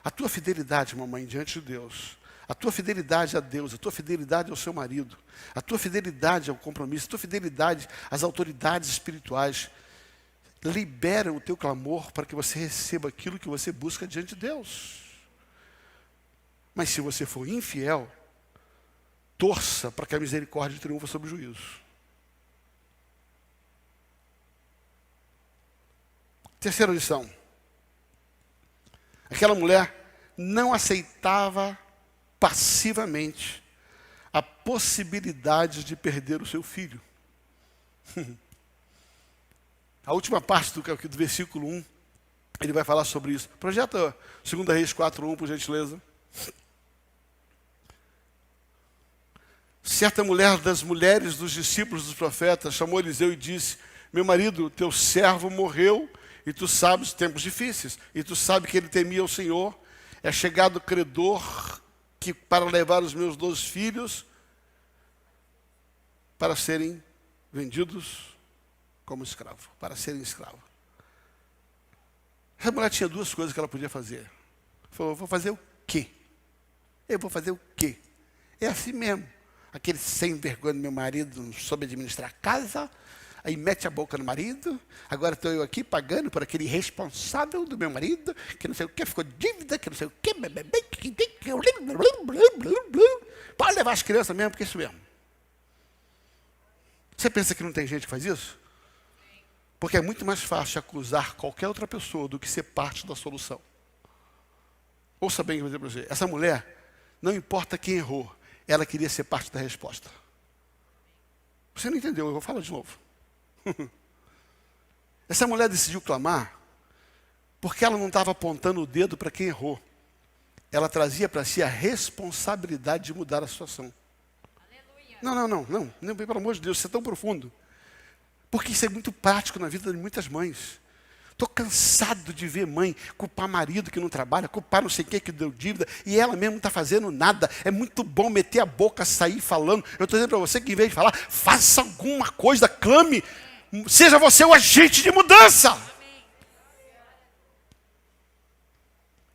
A tua fidelidade, mamãe, diante de Deus, a tua fidelidade a Deus, a tua fidelidade ao seu marido, a tua fidelidade ao compromisso, a tua fidelidade às autoridades espirituais, libera o teu clamor para que você receba aquilo que você busca diante de Deus. Mas se você for infiel, torça para que a misericórdia triunfe sobre o juízo. Terceira lição. Aquela mulher não aceitava passivamente a possibilidade de perder o seu filho. A última parte do versículo 1, ele vai falar sobre isso. Projeta 2 Reis 4:1, por gentileza. Certa mulher das mulheres dos discípulos dos profetas chamou Eliseu e disse: meu marido, teu servo, morreu, e tu sabes, tempos difíceis, e tu sabes que ele temia o Senhor. É chegado o credor que para levar os meus 12 filhos para serem vendidos como escravo, para serem escravo. Essa mulher tinha duas coisas que ela podia fazer. Falou, vou fazer o quê? Eu vou fazer o quê? É assim mesmo. Aquele sem vergonha do meu marido não soube administrar a casa, aí mete a boca no marido, agora estou eu aqui pagando por aquele responsável do meu marido, que não sei o que, ficou dívida, que não sei o que, pode levar as crianças mesmo, porque é isso mesmo. Você pensa que não tem gente que faz isso? Porque é muito mais fácil acusar qualquer outra pessoa do que ser parte da solução. Ouça bem o que eu vou dizer para você. Essa mulher, não importa quem errou, ela queria ser parte da resposta. Você não entendeu, eu vou falar de novo. Essa mulher decidiu clamar porque ela não estava apontando o dedo para quem errou. Ela trazia para si a responsabilidade de mudar a situação. Aleluia. Não, pelo amor de Deus, isso é tão profundo. Porque isso é muito prático na vida de muitas mães. Estou cansado de ver mãe culpar marido que não trabalha, culpar não sei o que deu dívida, e ela mesmo não está fazendo nada. É muito bom meter a boca, sair falando. Eu estou dizendo para você que em vez de falar, faça alguma coisa, clame, seja você o agente de mudança.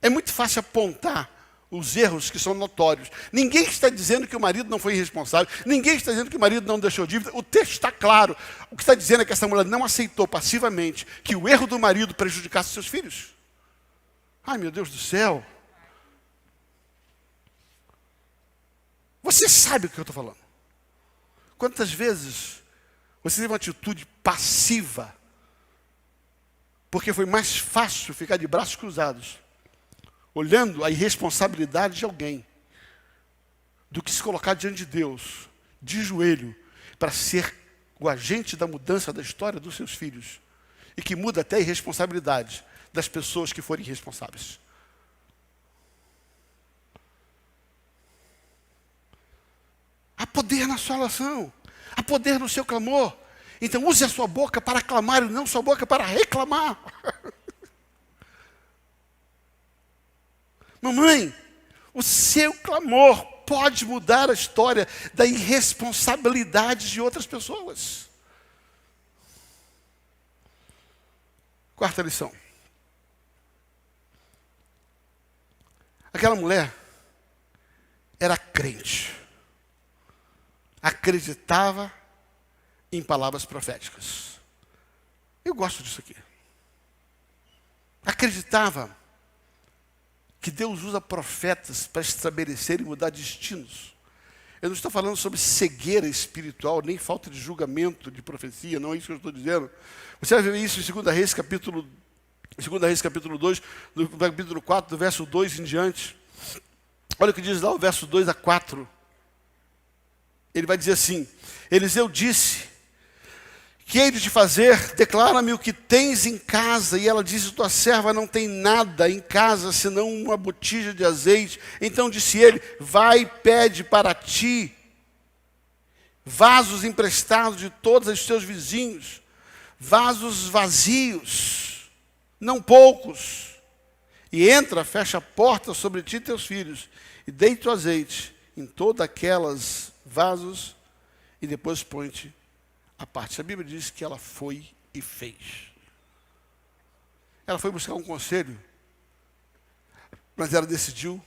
É muito fácil apontar os erros que são notórios. Ninguém está dizendo que o marido não foi irresponsável. Ninguém está dizendo que o marido não deixou dívida. O texto está claro. O que está dizendo é que essa mulher não aceitou passivamente que o erro do marido prejudicasse seus filhos. Ai, meu Deus do céu. Você sabe o que eu estou falando. Quantas vezes você teve uma atitude passiva porque foi mais fácil ficar de braços cruzados olhando a irresponsabilidade de alguém, do que se colocar diante de Deus, de joelho, para ser o agente da mudança da história dos seus filhos, e que muda até a irresponsabilidade das pessoas que forem irresponsáveis. Há poder na sua oração, há poder no seu clamor. Então use a sua boca para clamar e não sua boca para reclamar. Mamãe, o seu clamor pode mudar a história da irresponsabilidade de outras pessoas. Quarta lição. Aquela mulher era crente. Acreditava em palavras proféticas. Eu gosto disso aqui. Acreditava que Deus usa profetas para estabelecer e mudar destinos. Eu não estou falando sobre cegueira espiritual, nem falta de julgamento, de profecia, não é isso que eu estou dizendo. Você vai ver isso em 2 Reis, capítulo 2, no capítulo 4, do verso 2 em diante. Olha o que diz lá o verso 2 a 4. Ele vai dizer assim, Eliseu disse, que hei de te fazer? Declara-me o que tens em casa. E ela disse, tua serva não tem nada em casa, senão uma botija de azeite. Então disse ele, vai e pede para ti vasos emprestados de todos os teus vizinhos, vasos vazios, não poucos. E entra, fecha a porta sobre ti e teus filhos, e deita o azeite em todas aquelas vasos, e depois põe-te a parte. A Bíblia diz que ela foi e fez. Ela foi buscar um conselho, mas ela decidiu,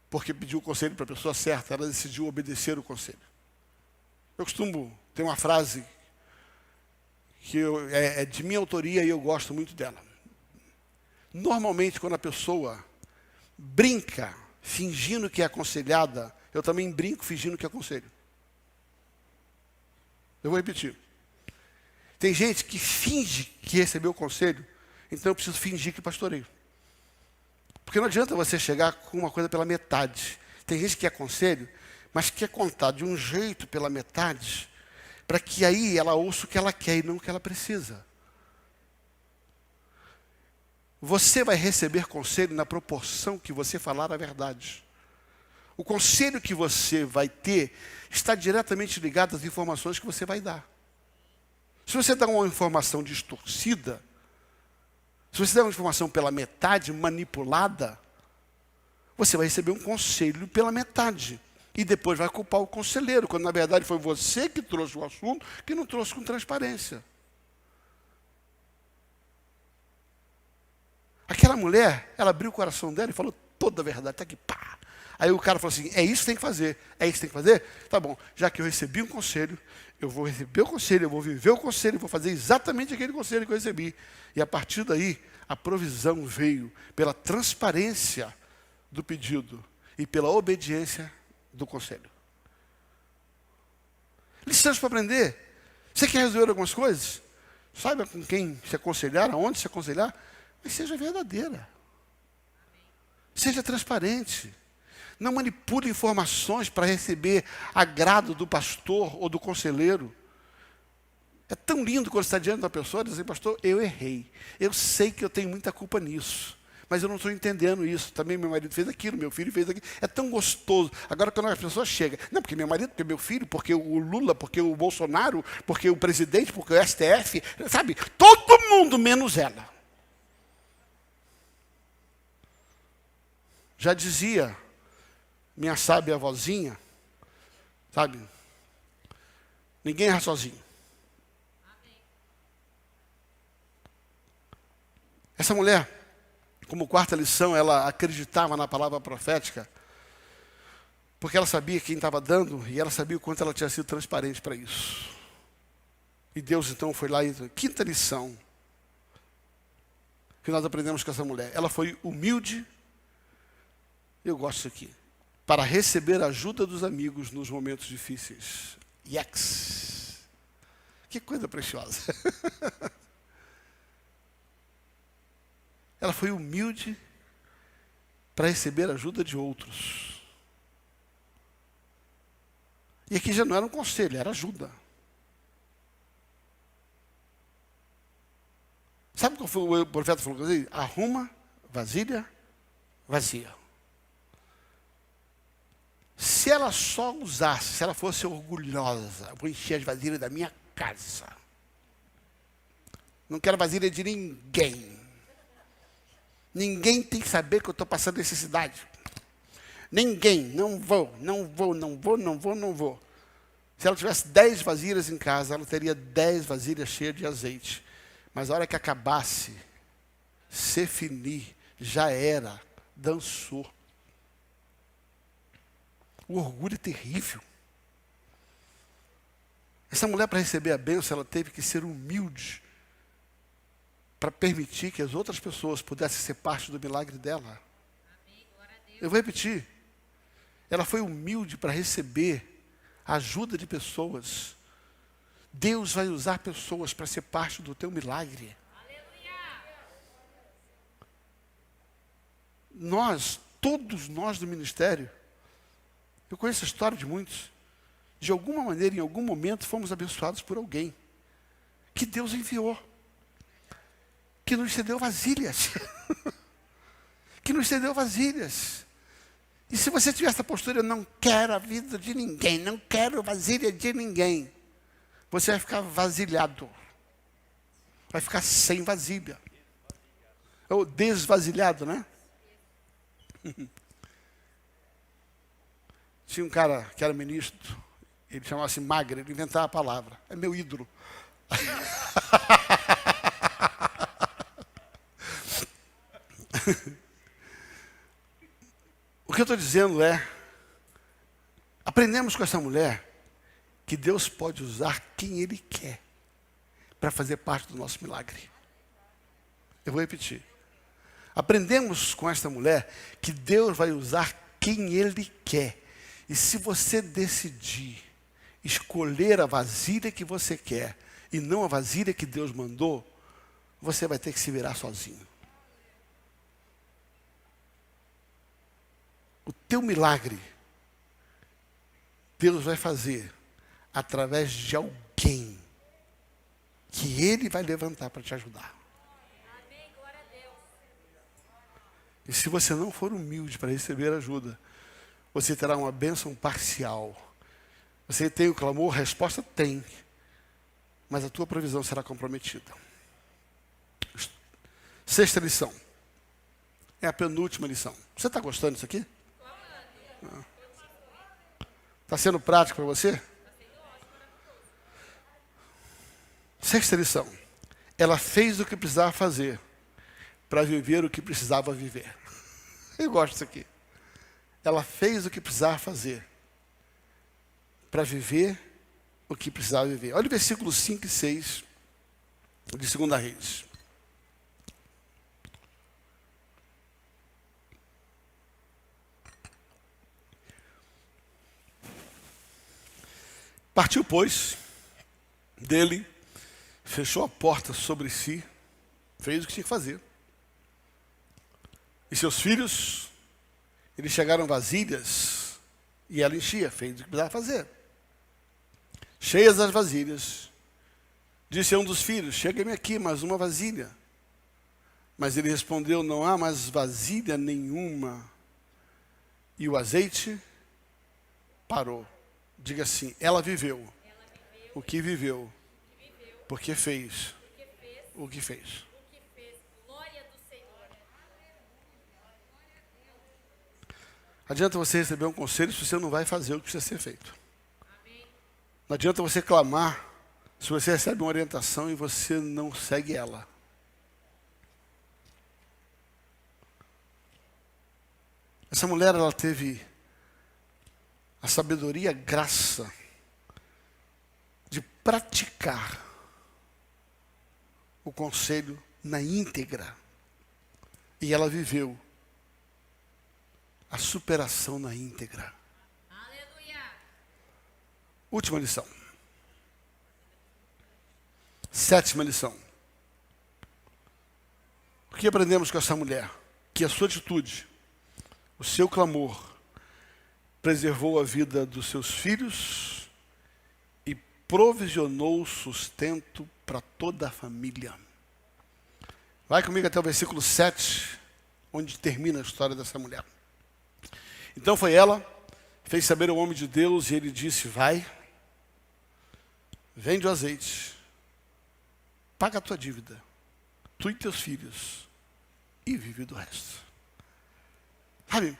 porque pediu o conselho para a pessoa certa, ela decidiu obedecer o conselho. Eu costumo ter uma frase que é de minha autoria e eu gosto muito dela. Normalmente, quando a pessoa brinca fingindo que é aconselhada, eu também brinco fingindo que aconselho. Eu vou repetir. Tem gente que finge que recebeu o conselho, então eu preciso fingir que pastoreio. Porque não adianta você chegar com uma coisa pela metade. Tem gente que quer conselho, mas quer contar de um jeito pela metade, para que aí ela ouça o que ela quer e não o que ela precisa. Você vai receber conselho na proporção que você falar a verdade. O conselho que você vai ter está diretamente ligado às informações que você vai dar. Se você dá uma informação distorcida, se você der uma informação pela metade, manipulada, você vai receber um conselho pela metade. E depois vai culpar o conselheiro, quando na verdade foi você que trouxe o assunto, que não trouxe com transparência. Aquela mulher, ela abriu o coração dela e falou toda a verdade, está aqui, pá. Aí o cara falou assim, é isso que tem que fazer, é isso que tem que fazer? Tá bom, já que eu recebi um conselho, eu vou receber o conselho, eu vou viver o conselho, eu vou fazer exatamente aquele conselho que eu recebi. E a partir daí, a provisão veio pela transparência do pedido e pela obediência do conselho. Lições para aprender. Você quer resolver algumas coisas? Saiba com quem se aconselhar, aonde se aconselhar, mas seja verdadeira. Seja transparente. Não manipule informações para receber agrado do pastor ou do conselheiro. É tão lindo quando você está diante de uma pessoa e diz assim, pastor, eu errei. Eu sei que eu tenho muita culpa nisso. Mas eu não estou entendendo isso. Também meu marido fez aquilo, meu filho fez aquilo. É tão gostoso. Agora, quando a pessoa chega, não, porque meu marido, porque meu filho, porque o Lula, porque o Bolsonaro, porque o presidente, porque o STF, sabe? Todo mundo menos ela. Já dizia minha sábia vozinha, sabe? Ninguém erra sozinho. Essa mulher, como quarta lição, ela acreditava na palavra profética, porque ela sabia quem estava dando e ela sabia o quanto ela tinha sido transparente para isso. E Deus então foi lá e quinta lição que nós aprendemos com essa mulher. Ela foi humilde, eu gosto disso aqui, para receber a ajuda dos amigos nos momentos difíceis. Yes! Que coisa preciosa. Ela foi humilde para receber a ajuda de outros. E aqui já não era um conselho, era ajuda. Sabe qual foi o profeta falou assim? Arruma vasilha vazia. Se ela só usasse, se ela fosse orgulhosa, vou encher as vasilhas da minha casa. Não quero vasilha de ninguém. Ninguém tem que saber que eu estou passando necessidade. Ninguém. Não vou. Se ela tivesse 10 vasilhas em casa, ela teria 10 vasilhas cheias de azeite. Mas a hora que acabasse, se finir, já era, dançou. O orgulho é terrível. Essa mulher, para receber a bênção, ela teve que ser humilde para permitir que as outras pessoas pudessem ser parte do milagre dela. Eu vou repetir. Ela foi humilde para receber a ajuda de pessoas. Deus vai usar pessoas para ser parte do teu milagre. Nós, todos nós do ministério, eu conheço a história de muitos, de alguma maneira, em algum momento, fomos abençoados por alguém que Deus enviou, que nos cedeu vasilhas. Que nos cedeu vasilhas. E se você tiver essa postura, eu não quero a vida de ninguém, não quero vasilha de ninguém, você vai ficar vasilhado. Vai ficar sem vasilha. Ou desvasilhado, né? Tinha um cara que era ministro, ele chamava-se Magre, ele inventava a palavra. É meu ídolo. O que eu estou dizendo é, aprendemos com essa mulher que Deus pode usar quem Ele quer para fazer parte do nosso milagre. Eu vou repetir. Aprendemos com esta mulher que Deus vai usar quem Ele quer. E se você decidir escolher a vasilha que você quer e não a vasilha que Deus mandou, você vai ter que se virar sozinho. O teu milagre, Deus vai fazer através de alguém que Ele vai levantar para te ajudar. E se você não for humilde para receber ajuda, você terá uma bênção parcial. Você tem o clamor, a resposta tem, mas a tua provisão será comprometida. Sexta lição. É a penúltima lição. Você está gostando disso aqui? Está sendo prático para você? Sexta lição. Ela fez o que precisava fazer para viver o que precisava viver. Eu gosto disso aqui. Ela fez o que precisava fazer para viver o que precisava viver. Olha o versículo 5 e 6 de 2 Reis. Partiu, pois, dele, fechou a porta sobre si, fez o que tinha que fazer. E seus filhos, eles chegaram vasilhas, e ela enchia, fez o que precisava fazer. Cheias as vasilhas, disse a um dos filhos, chega-me aqui mais uma vasilha. Mas ele respondeu, não há mais vasilha nenhuma. E o azeite parou. Diga assim, ela viveu o que viveu, porque fez o que fez. Glória do Senhor. Adianta você receber um conselho se você não vai fazer o que precisa ser feito. Não adianta você clamar se você recebe uma orientação e você não segue ela. Essa mulher, ela teve a sabedoria, a graça de praticar o conselho na íntegra. E ela viveu a superação na íntegra. Aleluia. Última lição. 7ª lição. O que aprendemos com essa mulher? Que a sua atitude, o seu clamor, preservou a vida dos seus filhos e provisionou sustento para toda a família. Vai comigo até o versículo 7, onde termina a história dessa mulher. Então foi ela, fez saber ao homem de Deus, e ele disse, vai, vende o azeite, paga a tua dívida, tu e teus filhos, e vive do resto. Sabe,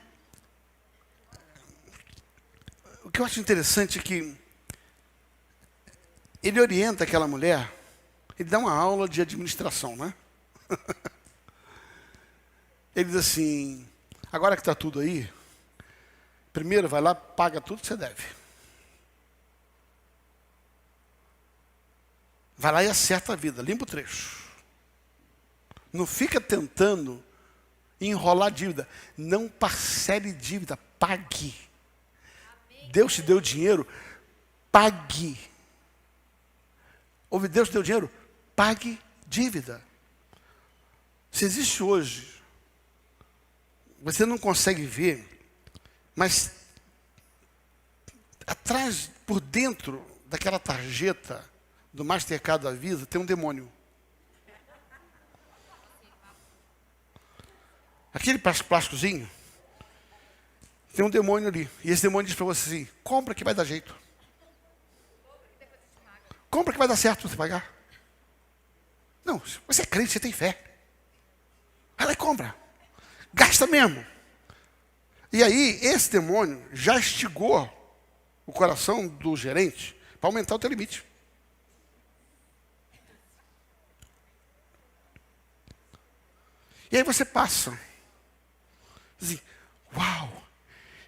o que eu acho interessante é que ele orienta aquela mulher, ele dá uma aula de administração, né? Ele diz assim, agora que está tudo aí, primeiro vai lá, paga tudo que você deve. Vai lá e acerta a vida, limpa o trecho. Não fica tentando enrolar dívida. Não parcele dívida, pague. Deus te deu dinheiro, pague. Ouve, Deus te deu dinheiro, pague dívida. Se existe hoje, você não consegue ver, mas atrás, por dentro daquela tarjeta do Mastercard da Visa, tem um demônio. Aquele plásticozinho, tem um demônio ali. E esse demônio diz para você assim, compra que vai dar jeito. Compra que vai dar certo você pagar. Não, você é crente, você tem fé. Vai lá e compra. Gasta mesmo. E aí, esse demônio já instigou o coração do gerente para aumentar o teu limite. E aí você passa. Assim, uau,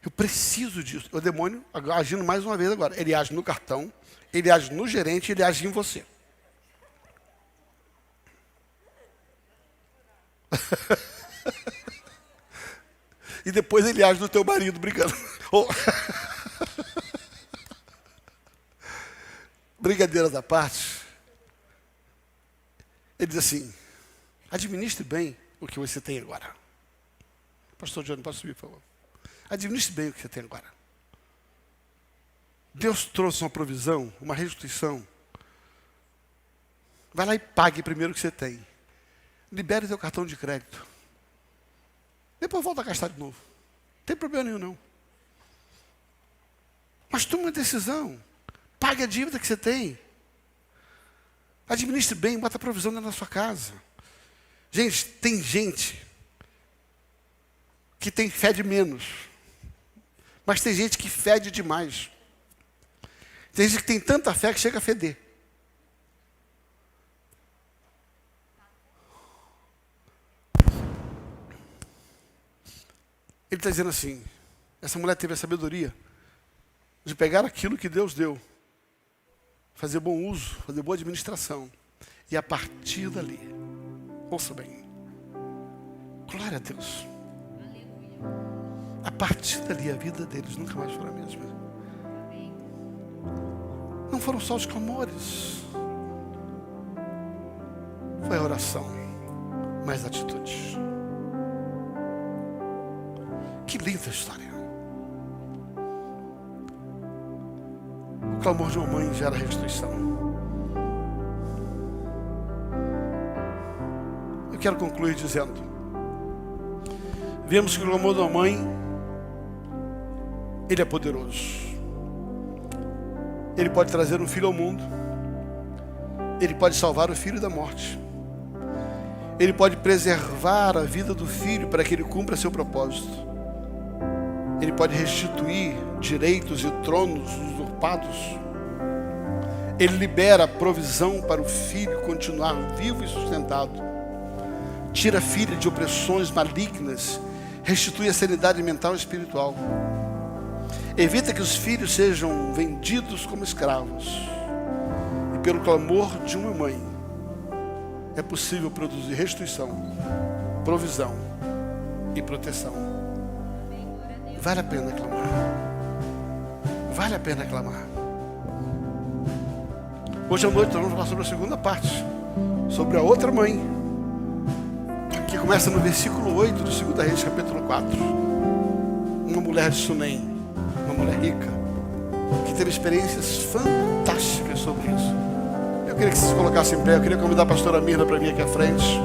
eu preciso disso. O demônio agindo mais uma vez agora. Ele age no cartão, ele age no gerente, ele age em você. E depois ele age no teu marido brigando. Brincadeiras à parte. Ele diz assim, administre bem o que você tem agora. Pastor Johnny, pode subir, por favor. Administre bem o que você tem agora. Deus trouxe uma provisão, uma restituição. Vai lá e pague primeiro o que você tem. Libere seu cartão de crédito. Depois volta a gastar de novo. Não tem problema nenhum, não. Mas tome uma decisão. Pague a dívida que você tem. Administre bem, bota a provisão dentro da sua casa. Gente, tem gente que tem fé de menos. Mas tem gente que fede demais. Tem gente que tem tanta fé que chega a feder. Ele está dizendo assim, essa mulher teve a sabedoria de pegar aquilo que Deus deu, fazer bom uso, fazer boa administração, e a partir dali, ouça bem, glória a Deus, a partir dali a vida deles nunca mais foi a mesma. Não foram só os clamores, foi a oração, mais atitudes. Que linda história. O clamor de uma mãe gera restituição. Eu quero concluir dizendo, vemos que o clamor de uma mãe, ele é poderoso. Ele pode trazer um filho ao mundo. Ele pode salvar o filho da morte. Ele pode preservar a vida do filho para que ele cumpra seu propósito. Ele pode restituir direitos e tronos usurpados. Ele libera a provisão para o filho continuar vivo e sustentado. Tira a filha de opressões malignas. Restitui a sanidade mental e espiritual. Evita que os filhos sejam vendidos como escravos. E pelo clamor de uma mãe, é possível produzir restituição, provisão e proteção. Vale a pena clamar. Vale a pena clamar. Hoje à noite nós vamos falar sobre a segunda parte, sobre a outra mãe, que começa no versículo 8 do 2 Reis, capítulo 4. Uma mulher de Sunem, uma mulher rica, que teve experiências fantásticas sobre isso. Eu queria que vocês se colocassem em pé. Eu queria convidar a pastora Mirna para vir aqui à frente.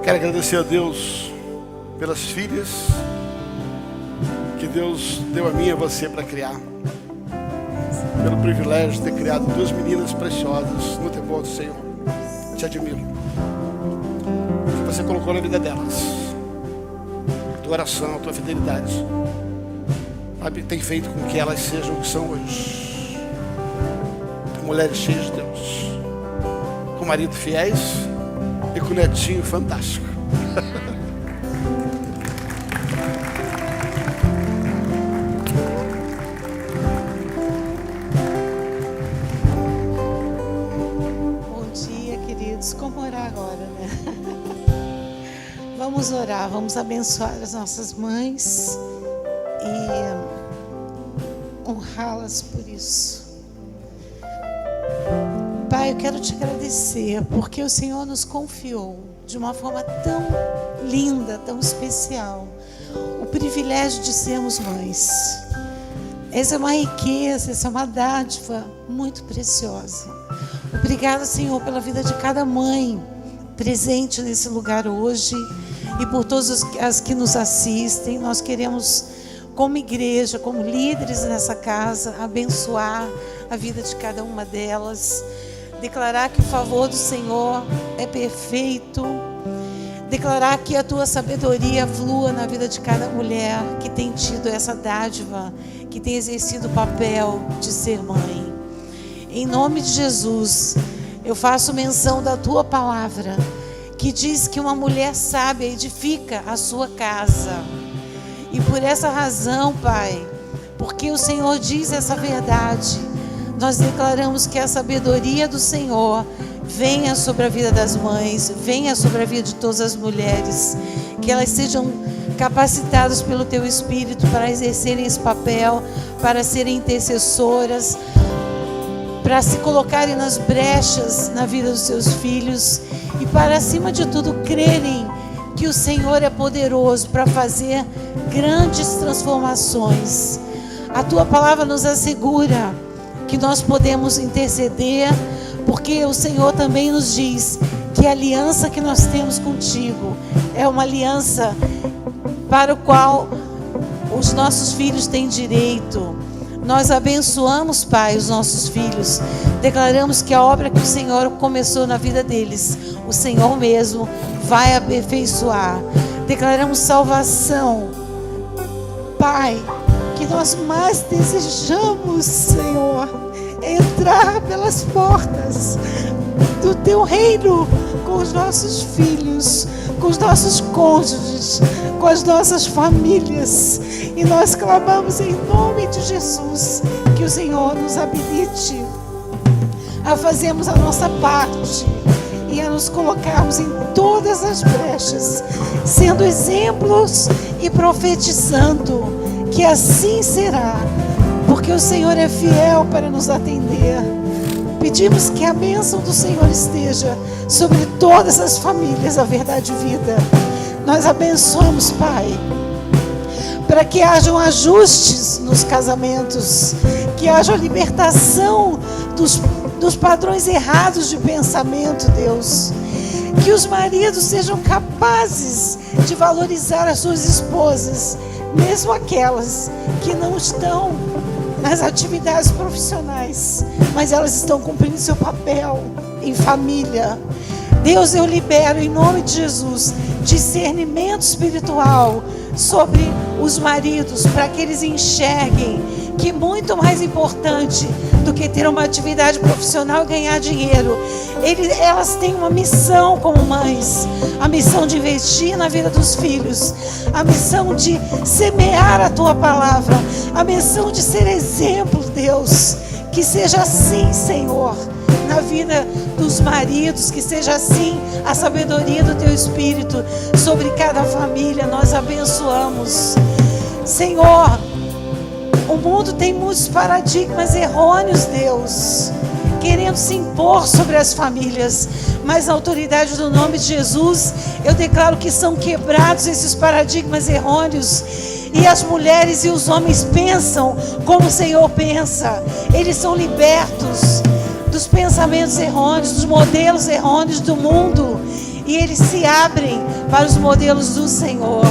Quero agradecer a Deus pelas filhas que Deus deu a mim e a você para criar. Pelo privilégio de ter criado duas meninas preciosas no temor do Senhor. Te admiro. O que você colocou na vida delas, a tua oração, a tua fidelidade, sabe, tem feito com que elas sejam o que são hoje. Mulheres cheias de Deus, com marido fiéis e com netinho fantástico. Como orar agora, né? Vamos orar, vamos abençoar as nossas mães e honrá-las por isso. Pai, eu quero te agradecer porque o Senhor nos confiou de uma forma tão linda, tão especial, o privilégio de sermos mães. Essa é uma riqueza, essa é uma dádiva muito preciosa. Obrigada, Senhor, pela vida de cada mãe presente nesse lugar hoje e por todas as que nos assistem. Nós queremos, como igreja, como líderes nessa casa, abençoar a vida de cada uma delas, declarar que o favor do Senhor é perfeito, declarar que a tua sabedoria flua na vida de cada mulher que tem tido essa dádiva, que tem exercido o papel de ser mãe. Em nome de Jesus, eu faço menção da tua palavra, que diz que uma mulher sábia edifica a sua casa. E por essa razão, Pai, porque o Senhor diz essa verdade, nós declaramos que a sabedoria do Senhor venha sobre a vida das mães, venha sobre a vida de todas as mulheres, que elas sejam capacitadas pelo teu Espírito para exercerem esse papel, para serem intercessoras, para se colocarem nas brechas na vida dos seus filhos e para, acima de tudo, crerem que o Senhor é poderoso para fazer grandes transformações. A tua palavra nos assegura que nós podemos interceder, porque o Senhor também nos diz que a aliança que nós temos contigo é uma aliança para a qual os nossos filhos têm direito. Nós abençoamos, Pai, os nossos filhos. Declaramos que a obra que o Senhor começou na vida deles, o Senhor mesmo vai aperfeiçoar. Declaramos salvação Pai, que nós mais desejamos, Senhor, é entrar pelas portas do Teu reino com os nossos filhos, com os nossos cônjuges, com as nossas famílias. E nós clamamos em nome de Jesus que o Senhor nos habilite a fazermos a nossa parte e a nos colocarmos em todas as brechas, sendo exemplos e profetizando que assim será, porque o Senhor é fiel para nos atender. Pedimos que a bênção do Senhor esteja sobre todas as famílias, a Verdade e Vida. Nós abençoamos, Pai, para que hajam ajustes nos casamentos, que haja libertação dos padrões errados de pensamento, Deus. Que os maridos sejam capazes de valorizar as suas esposas, mesmo aquelas que não estão nas atividades profissionais, mas elas estão cumprindo seu papel em família. Deus, eu libero em nome de Jesus discernimento espiritual sobre os maridos, para que eles enxerguem que muito mais importante do que ter uma atividade profissional e ganhar dinheiro, elas têm uma missão como mães, a missão de investir na vida dos filhos, a missão de semear a Tua palavra, a missão de ser exemplo, Deus. Que seja assim, Senhor, na vida dos maridos, que seja assim a sabedoria do Teu Espírito sobre cada família. Nós abençoamos, Senhor. O mundo tem muitos paradigmas errôneos, Deus, querendo se impor sobre as famílias, mas na autoridade do nome de Jesus, eu declaro que são quebrados esses paradigmas errôneos, e as mulheres e os homens pensam como o Senhor pensa. Eles são libertos dos pensamentos errôneos, dos modelos errôneos do mundo, e eles se abrem para os modelos do Senhor.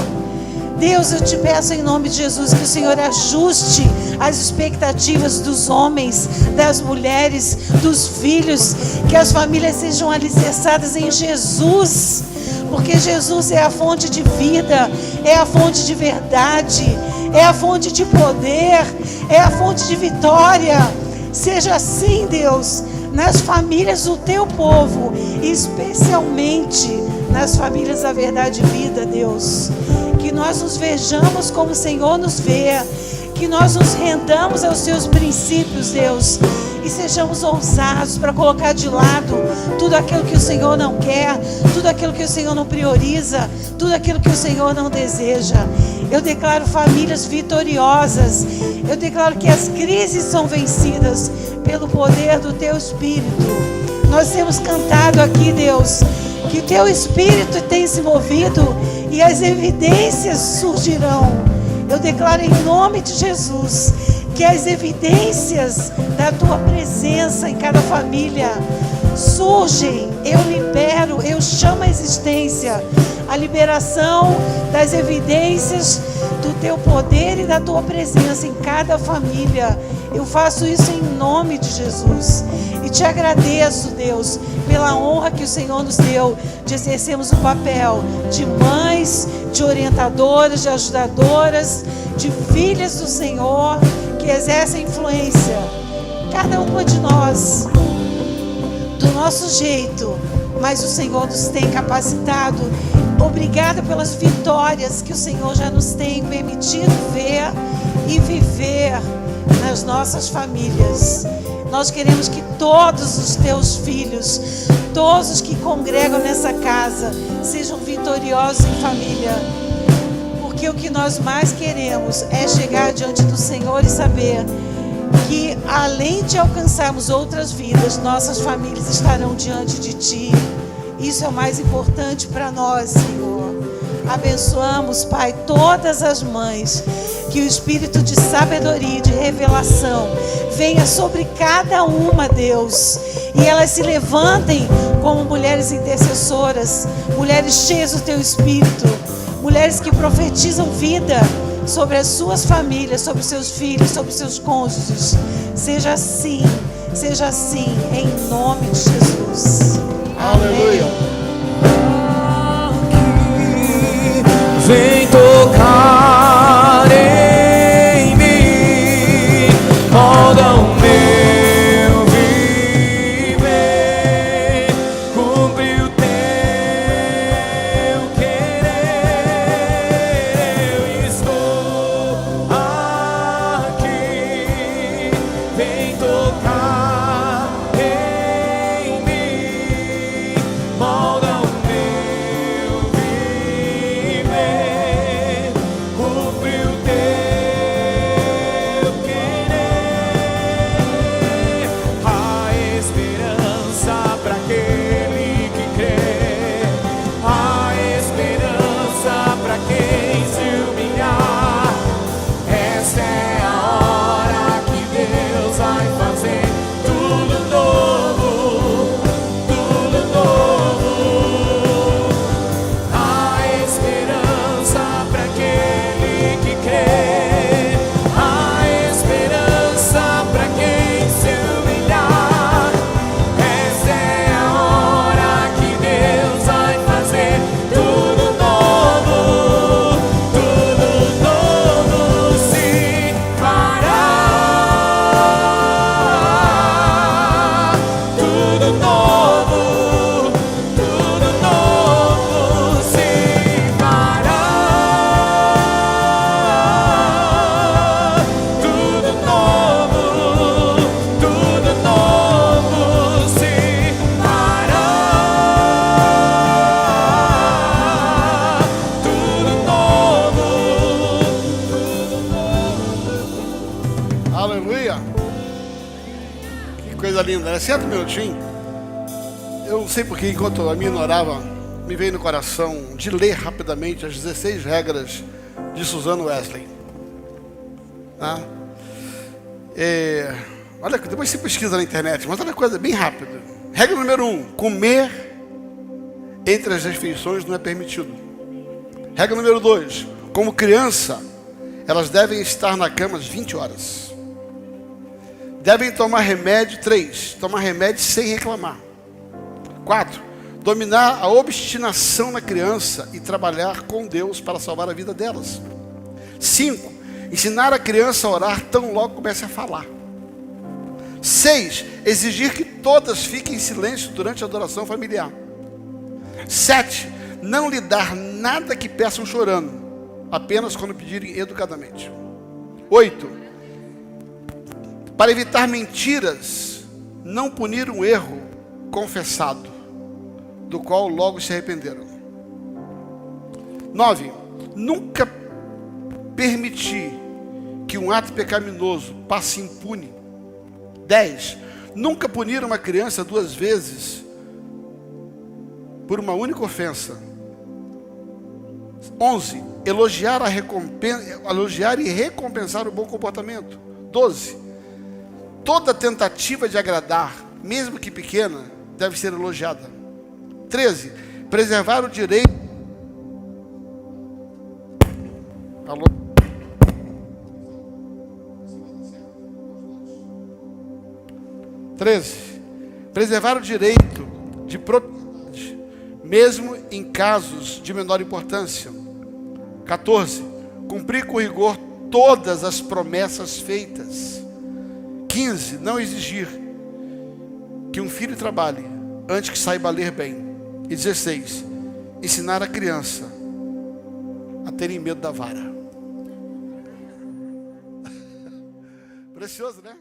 Deus, eu te peço em nome de Jesus que o Senhor ajuste as expectativas dos homens, das mulheres, dos filhos, que as famílias sejam alicerçadas em Jesus, porque Jesus é a fonte de vida, é a fonte de verdade, é a fonte de poder, é a fonte de vitória. Seja assim, Deus, nas famílias do Teu povo, especialmente nas famílias da Verdade e Vida, Deus. Que nós nos vejamos como o Senhor nos vê, que nós nos rendamos aos Teus princípios, Deus, e sejamos ousados para colocar de lado tudo aquilo que o Senhor não quer, tudo aquilo que o Senhor não prioriza, tudo aquilo que o Senhor não deseja. Eu declaro famílias vitoriosas, eu declaro que as crises são vencidas pelo poder do Teu Espírito. Nós temos cantado aqui, Deus, que o Teu Espírito tem se movido e as evidências surgirão. Eu declaro em nome de Jesus que as evidências da Tua presença em cada família surgem. Eu libero, eu chamo a existência a liberação das evidências do Teu poder e da Tua presença em cada família. Eu faço isso em nome de Jesus e Te agradeço, Deus, pela honra que o Senhor nos deu de exercermos o papel de mães, de orientadoras, de ajudadoras, de filhas do Senhor, que exercem influência, cada uma de nós, do nosso jeito, mas o Senhor nos tem capacitado. Obrigada pelas vitórias que o Senhor já nos tem permitido ver e viver nas nossas famílias. Nós queremos que todos os Teus filhos, todos os que congregam nessa casa, sejam vitoriosos em família. Porque o que nós mais queremos é chegar diante do Senhor e saber que, além de alcançarmos outras vidas, nossas famílias estarão diante de Ti. Isso é o mais importante para nós, Senhor. Abençoamos, Pai, todas as mães, que o espírito de sabedoria e de revelação venha sobre cada uma, Deus, e elas se levantem como mulheres intercessoras, mulheres cheias do Teu Espírito, mulheres que profetizam vida sobre as suas famílias, sobre os seus filhos, sobre os seus cônjuges. Seja assim, em nome de Jesus. Aleluia. Vem tocar em galera. Senta um minutinho. Eu não sei porque, enquanto a minha orava, me veio no coração de ler rapidamente as 16 regras de Suzanne Wesley. Tá? Olha, depois você pesquisa na internet, mas olha coisa bem rápida. Regra número 1: comer entre as refeições não é permitido. Regra número 2: como criança, elas devem estar na cama às 20 horas. Devem tomar remédio. 3: tomar remédio sem reclamar. 4: dominar a obstinação na criança e trabalhar com Deus para salvar a vida delas. 5: ensinar a criança a orar tão logo comece a falar. 6: exigir que todas fiquem em silêncio durante a adoração familiar. 7: não lhe dar nada que peçam chorando, apenas quando pedirem educadamente. 8: para evitar mentiras, não punir um erro confessado, do qual logo se arrependeram. 9: nunca permitir que um ato pecaminoso passe impune. 10: nunca punir uma criança 2 vezes por uma única ofensa. 11: elogiar e recompensar o bom comportamento. 12: toda tentativa de agradar, mesmo que pequena, deve ser elogiada. 13: preservar o direito. Alô? Preservar o direito de propriedade, mesmo em casos de menor importância. 14: cumprir com rigor todas as promessas feitas. 15: não exigir que um filho trabalhe antes que saiba ler bem. E 16: ensinar a criança a terem medo da vara. Precioso, né?